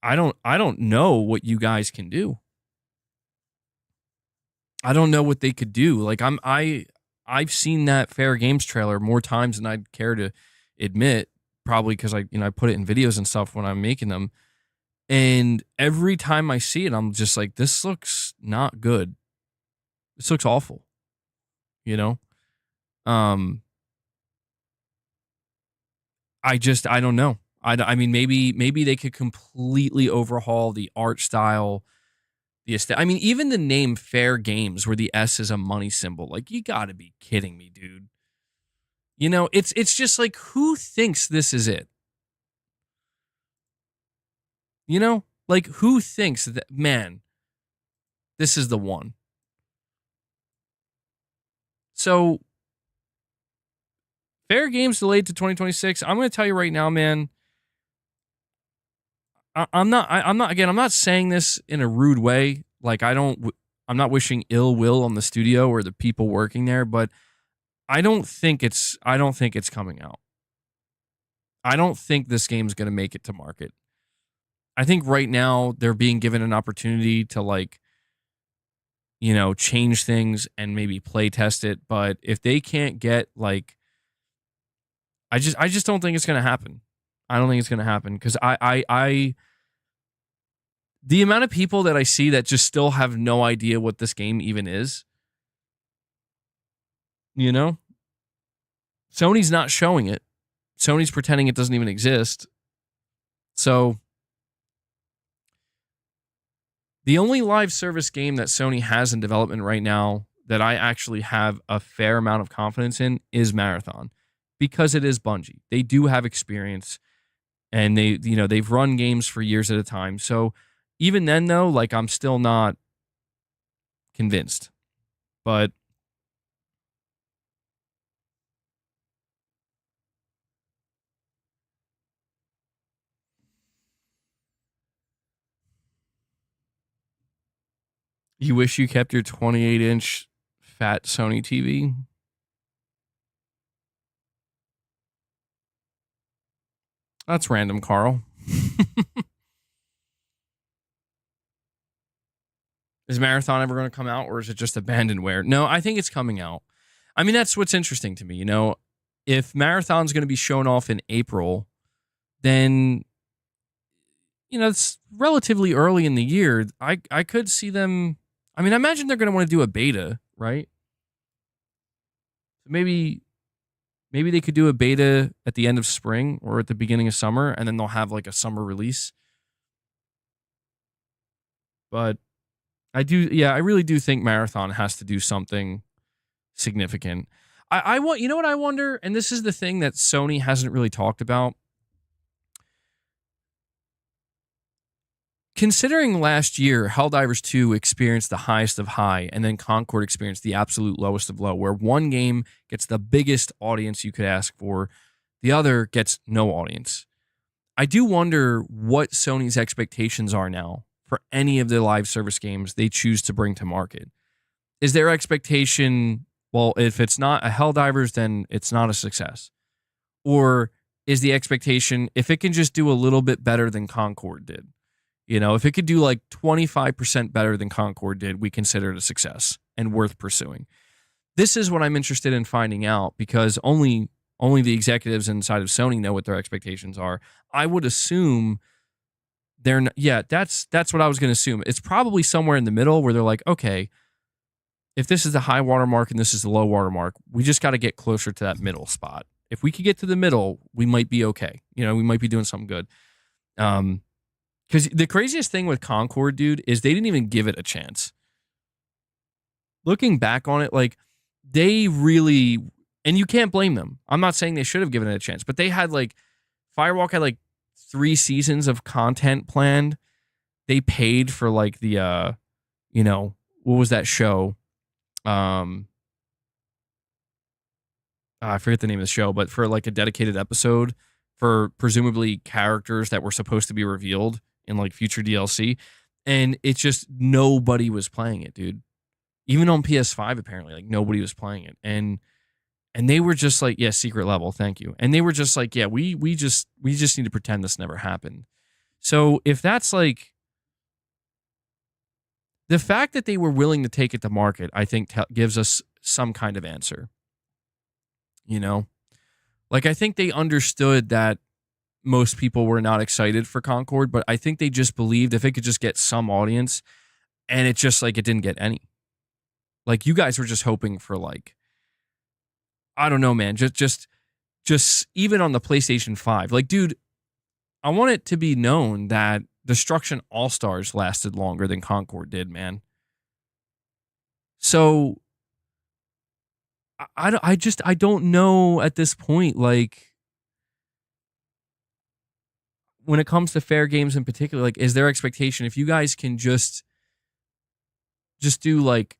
I don't know what you guys can do. I don't know what they could do. Like, I've seen that Fairgames trailer more times than I'd care to admit, probably because I put it in videos and stuff when I'm making them. And every time I see it, I'm just like, this looks not good. This looks awful. I don't know. I mean, maybe they could completely overhaul the art style, the aesthetic. I mean, even the name Fairgames, where the S is a money symbol. Like, you got to be kidding me, dude. It's just like, who thinks this is it? Like, who thinks that, man, this is the one? So, Fairgames delayed to 2026. I'm going to tell you right now, man. I'm not saying this in a rude way. Like, I'm not wishing ill will on the studio or the people working there, but I don't think it's coming out. I don't think this game's going to make it to market. I think right now they're being given an opportunity to, like, change things and maybe play test it. But if they can't get, like, I just don't think it's going to happen. I don't think it's going to happen, because the amount of people that I see that just still have no idea what this game even is, Sony's not showing it. Sony's pretending it doesn't even exist. So the only live service game that Sony has in development right now that I actually have a fair amount of confidence in is Marathon, because it is Bungie. They do have experience, and they've run games for years at a time. So even then, though, like, I'm still not convinced. But you wish you kept your 28-inch fat Sony TV? That's random, Carl. Is Marathon ever going to come out, or is it just abandonware? No, I think it's coming out. I mean, that's what's interesting to me. You know, if Marathon's going to be shown off in April, then, you know, it's relatively early in the year. I could see them. I mean, I imagine they're going to want to do a beta, right? Maybe they could do a beta at the end of spring or at the beginning of summer, and then they'll have like a summer release. But I really do think Marathon has to do something significant. I want, you know what I wonder, and this is the thing that Sony hasn't really talked about. Considering last year, Helldivers 2 experienced the highest of high, and then Concord experienced the absolute lowest of low, where one game gets the biggest audience you could ask for, the other gets no audience. I do wonder what Sony's expectations are now for any of the live service games they choose to bring to market. Is their expectation, well, if it's not a Helldivers, then it's not a success? Or is the expectation, if it can just do a little bit better than Concord did? You know, if it could do like 25% better than Concord did, we consider it a success and worth pursuing. This is what I'm interested in finding out, because only the executives inside of Sony know what their expectations are. I would assume they're not, yeah, that's what I was going to assume. It's probably somewhere in the middle where they're like, okay, if this is the high water mark and this is the low water mark, we just got to get closer to that middle spot. If we could get to the middle, we might be okay. You know, we might be doing something good. Because the craziest thing with Concord, dude, is they didn't even give it a chance. Looking back on it, like, they really, and you can't blame them. I'm not saying they should have given it a chance, but they had like, Firewalk had like 3 seasons of content planned. They paid for like the, you know, what was that show? I forget the name of the show, but for like a dedicated episode for presumably characters that were supposed to be revealed in like future DLC, and it's just nobody was playing it, dude. Even on PS5, apparently, like nobody was playing it, and they were just like, yeah, secret level, thank you, and they were just like, yeah, we just need to pretend this never happened. So if that's like the fact that they were willing to take it to market, I think gives us some kind of answer. You know, like I think they understood that most people were not excited for Concord, but I think they just believed if it could just get some audience, and it just like it didn't get any. Like you guys were just hoping for like, I don't know, man, just even on the PlayStation 5. Like, dude, I want it to be known that Destruction All-Stars lasted longer than Concord did, man. So I don't know at this point, like, when it comes to Fairgames in particular, like, is their expectation if you guys can just do like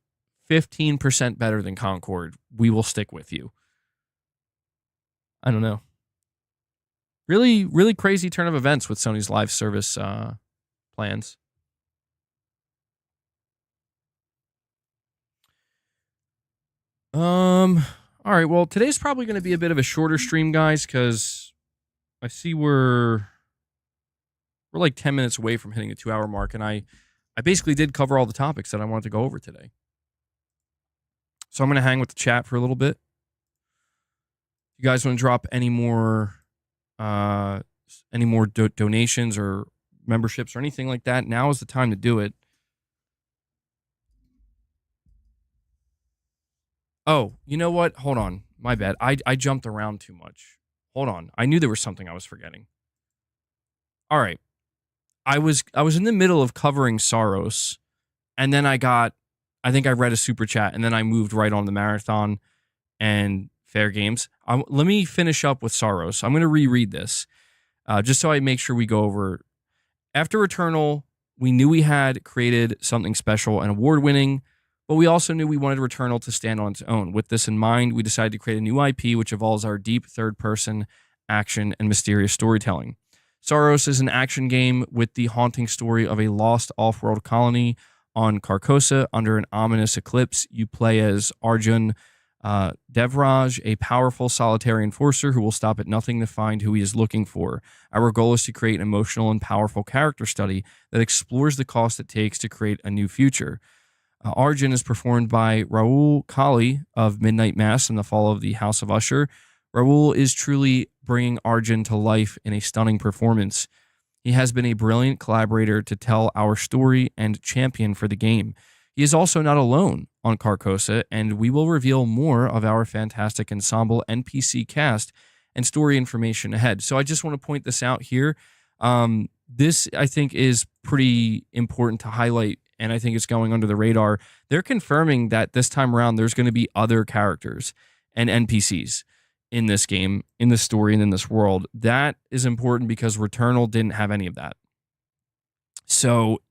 15% better than Concord, we will stick with you? I don't know. Really, really crazy turn of events with Sony's live service plans. All right. Well, today's probably going to be a bit of a shorter stream, guys, because I see we're like 10 minutes away from hitting the 2-hour mark, and I basically did cover all the topics that I wanted to go over today. So I'm going to hang with the chat for a little bit. If you guys want to drop any more donations or memberships or anything like that, now is the time to do it. Oh, you know what? Hold on. My bad. I jumped around too much. Hold on. I knew there was something I was forgetting. All right. I was in the middle of covering Saros, and then I think I read a super chat, and then I moved right on the Marathon and Fairgames. Let me finish up with Saros. I'm going to reread this just so I make sure we go over. After Returnal, we knew we had created something special and award-winning, but we also knew we wanted Returnal to stand on its own. With this in mind, we decided to create a new IP which evolves our deep third-person action and mysterious storytelling. Saros is an action game with the haunting story of a lost off-world colony on Carcosa under an ominous eclipse. You play as Arjun Devraj, a powerful solitary enforcer who will stop at nothing to find who he is looking for. Our goal is to create an emotional and powerful character study that explores the cost it takes to create a new future. Arjun is performed by Raul Kali of Midnight Mass and the Fall of the House of Usher. Raul is truly bringing Arjun to life in a stunning performance. He has been a brilliant collaborator to tell our story and champion for the game. He is also not alone on Carcosa, and we will reveal more of our fantastic ensemble NPC cast and story information ahead. So I just want to point this out here. This, I think, is pretty important to highlight, and I think it's going under the radar. They're confirming that this time around there's going to be other characters and NPCs in this game, in this story, and in this world. That is important because Returnal didn't have any of that. So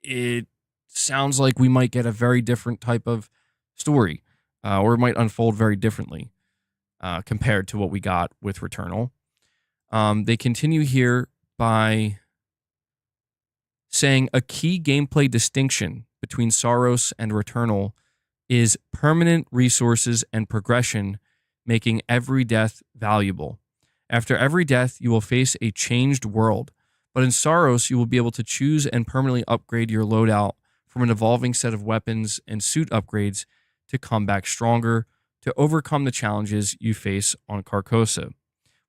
it sounds like we might get a very different type of story, or it might unfold very differently compared to what we got with Returnal. They continue here by saying a key gameplay distinction between Saros and Returnal is permanent resources and progression, making every death valuable. After every death, you will face a changed world, but in Saros, you will be able to choose and permanently upgrade your loadout from an evolving set of weapons and suit upgrades to come back stronger, to overcome the challenges you face on Carcosa.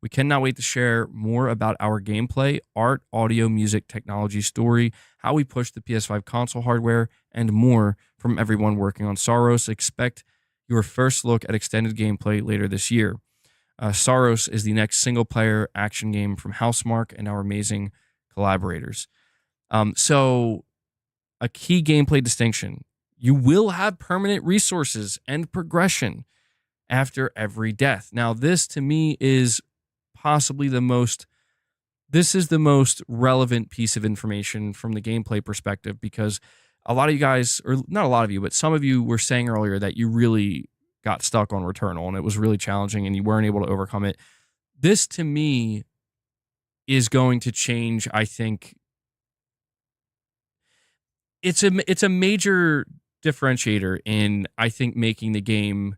We cannot wait to share more about our gameplay, art, audio, music, technology, story, how we push the PS5 console hardware, and more from everyone working on Saros. Expect your first look at extended gameplay later this year. Saros is the next single-player action game from Housemarque and our amazing collaborators. So, a key gameplay distinction. You will have permanent resources and progression after every death. Now, this to me is possibly the most relevant piece of information from the gameplay perspective, because a lot of you guys, or not a lot of you, but some of you were saying earlier that you really got stuck on Returnal and it was really challenging and you weren't able to overcome it. This to me is going to change. I think it's a major differentiator in, I think, making the game.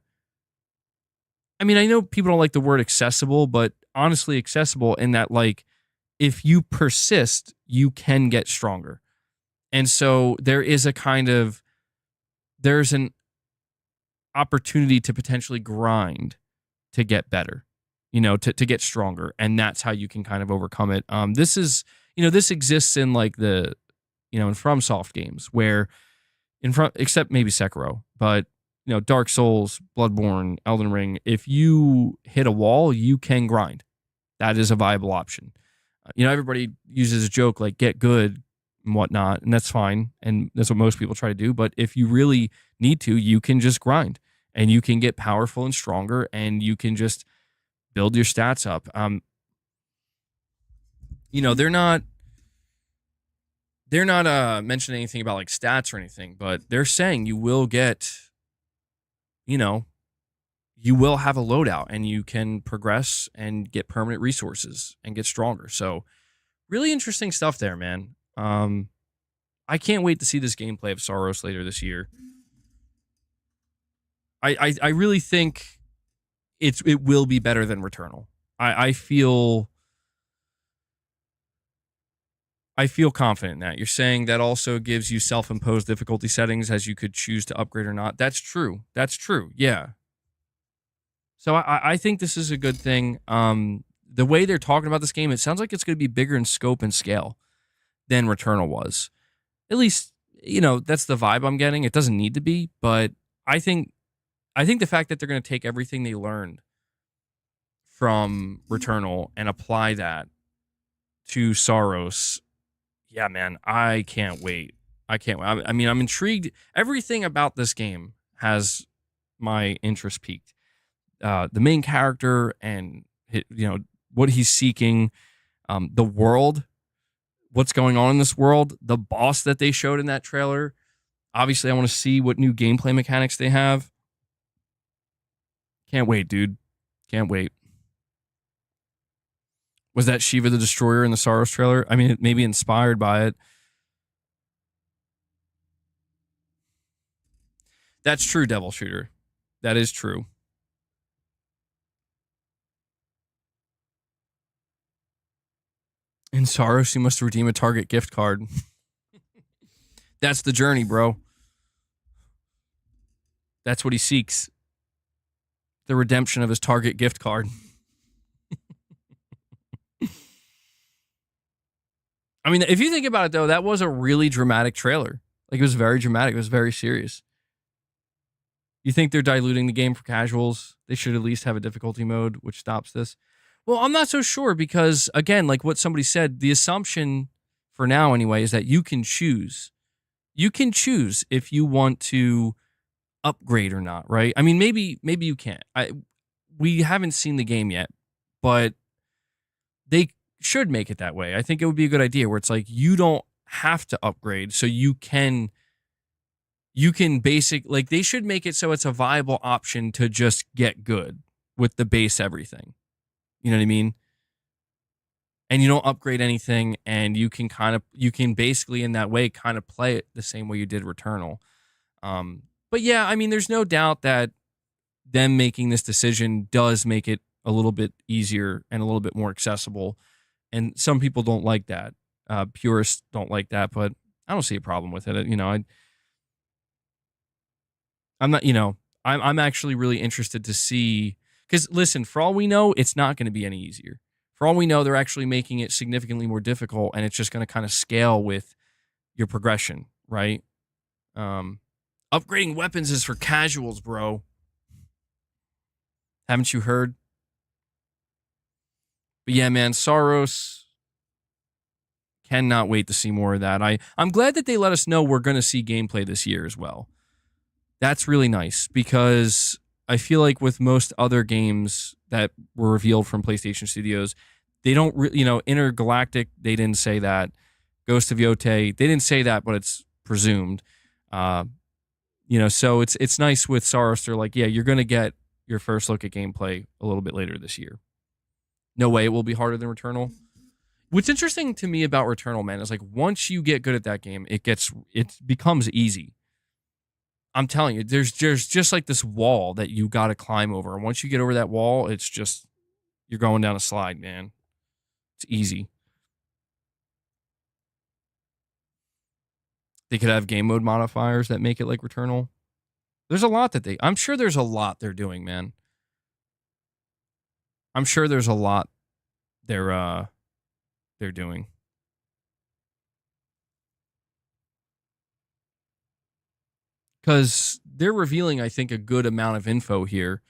I mean, I know people don't like the word accessible, but honestly accessible in that, like, if you persist, you can get stronger. And so there's an opportunity to potentially grind to get better, to get stronger. And that's how you can kind of overcome it. This exists in like in FromSoft games where except maybe Sekiro, but Dark Souls, Bloodborne, Elden Ring, if you hit a wall, you can grind. That is a viable option. Everybody uses a joke like get good and whatnot, and that's fine. And that's what most people try to do. But if you really need to, you can just grind and you can get powerful and stronger and you can just build your stats up. They're not mentioning anything about like stats or anything, but they're saying you will get, you will have a loadout and you can progress and get permanent resources and get stronger. So really interesting stuff there, man. I can't wait to see this gameplay of Saros later this year. I really think it will be better than Returnal. I feel confident in that. You're saying that also gives you self-imposed difficulty settings as you could choose to upgrade or not. That's true. Yeah. So I think this is a good thing. The way they're talking about this game, it sounds like it's going to be bigger in scope and scale than Returnal was. At least, that's the vibe I'm getting. It doesn't need to be, but I think the fact that they're going to take everything they learned from Returnal and apply that to Saros, yeah, man, I can't wait. I mean, I'm intrigued. Everything about this game has my interest peaked. The main character and what he's seeking, the world, what's going on in this world, the boss that they showed in that trailer. Obviously, I want to see what new gameplay mechanics they have. Can't wait, dude. Can't wait. Was that Shiva the Destroyer in the Saros trailer? I mean, it may be inspired by it. That's true, Devil Shooter. That is true. In Saros, you must redeem a Target gift card. That's the journey, bro. That's what he seeks. The redemption of his Target gift card. I mean, if you think about it, though, that was a really dramatic trailer. Like, it was very dramatic. It was very serious. You think they're diluting the game for casuals? They should at least have a difficulty mode, which stops this. Well, I'm not so sure because, again, like what somebody said, the assumption for now anyway is that you can choose. You can choose if you want to upgrade or not, right? I mean, maybe you can't. We haven't seen the game yet, but they should make it that way. I think it would be a good idea where it's like you don't have to upgrade, so you can like they should make it so it's a viable option to just get good with the base everything. You know what I mean? And you don't upgrade anything, and you can basically in that way kind of play it the same way you did Returnal. But yeah, I mean, there's no doubt that them making this decision does make it a little bit easier and a little bit more accessible. And some people don't like that. Purists don't like that, but I don't see a problem with it. You know, I'm not, you know, I'm actually really interested to see, because listen, for all we know, it's not going to be any easier. For all we know, they're actually making it significantly more difficult, and it's just going to kind of scale with your progression, right? Upgrading weapons is for casuals, bro. Haven't you heard? But yeah, man, Saros, cannot wait to see more of that. I'm glad that they let us know we're going to see gameplay this year as well. That's really nice because I feel like with most other games that were revealed from PlayStation Studios, they don't really, you know, Intergalactic, they didn't say that. Ghost of Yote, they didn't say that, but it's presumed. You know, so it's nice with Saros. They're like, yeah, you're going to get your first look at gameplay a little bit later this year. No way it will be harder than Returnal. What's interesting to me about Returnal, man, is like once you get good at that game, it becomes easy. I'm telling you, there's just like this wall that you got to climb over. And once you get over that wall, it's just, you're going down a slide, man. It's easy. They could have game mode modifiers that make it like Returnal. There's a lot that I'm sure there's a lot they're doing, man. I'm sure there's a lot they're doing. Because they're revealing, I think, a good amount of info here.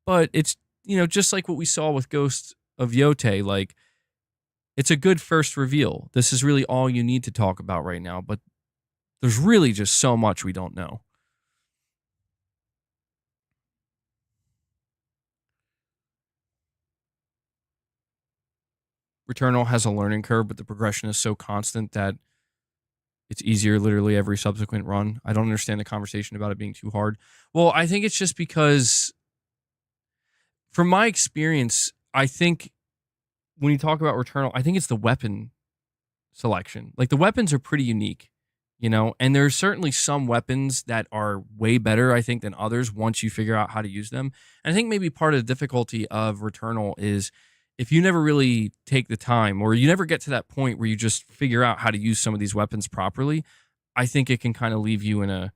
But it's, you know, just like what we saw with Ghost of Yote, like, it's a good first reveal. This is really all you need to talk about right now. But there's really just so much we don't know. Returnal has a learning curve, but the progression is so constant that it's easier literally every subsequent run. I don't understand the conversation about it being too hard. Well, I think it's just because, from my experience, I think when you talk about Returnal, I think it's the weapon selection. Like, the weapons are pretty unique, you know, and there's certainly some weapons that are way better, I think, than others once you figure out how to use them. And I think maybe part of the difficulty of Returnal is if you never really take the time, or you never get to that point where you just figure out how to use some of these weapons properly, I think it can kind of leave you in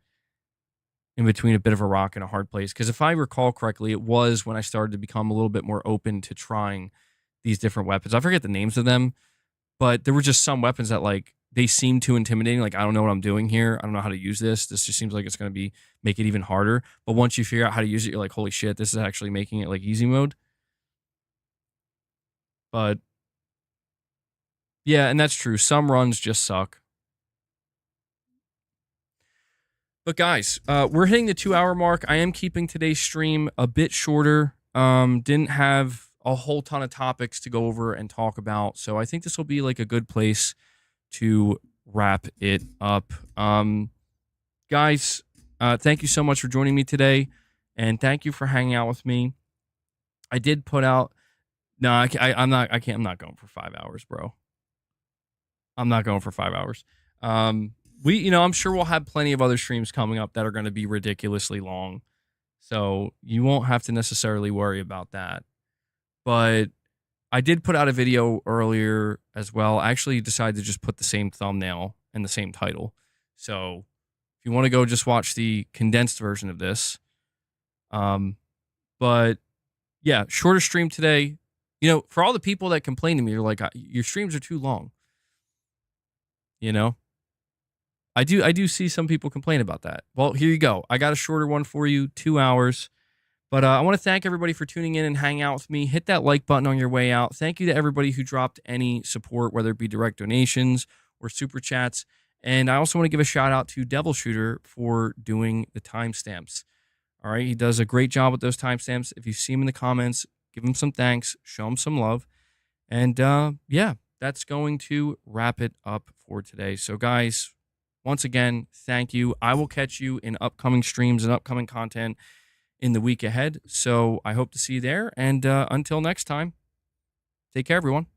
between a bit of a rock and a hard place. Because if I recall correctly, it was when I started to become a little bit more open to trying these different weapons. I forget the names of them, but there were just some weapons that, like, they seemed too intimidating. Like, I don't know what I'm doing here. I don't know how to use this. This just seems like it's going to make it even harder. But once you figure out how to use it, you're like, holy shit, this is actually making it like easy mode. But yeah, and that's true. Some runs just suck. But guys, we're hitting the 2-hour mark. I am keeping today's stream a bit shorter. Didn't have a whole ton of topics to go over and talk about. So I think this will be like a good place to wrap it up. Guys, thank you so much for joining me today. And thank you for hanging out with me. I did put out, no, I'm not going for 5 hours, bro. I'm not going for 5 hours. I'm sure we'll have plenty of other streams coming up that are going to be ridiculously long. So you won't have to necessarily worry about that. But I did put out a video earlier as well. I actually decided to just put the same thumbnail and the same title. So if you want to go just watch the condensed version of this. But yeah, shorter stream today. You know, for all the people that complain to me, they're like, your streams are too long. You know, I do see some people complain about that. Well, here you go. I got a shorter one for you, 2 hours. But I want to thank everybody for tuning in and hanging out with me. Hit that like button on your way out. Thank you to everybody who dropped any support, whether it be direct donations or super chats. And I also want to give a shout out to Devil Shooter for doing the timestamps. All right, he does a great job with those timestamps. If you see him in the comments, give him some thanks, show him some love. And yeah, that's going to wrap it up for today. So guys, once again, thank you. I will catch you in upcoming streams and upcoming content in the week ahead. So I hope to see you there. And until next time, take care, everyone.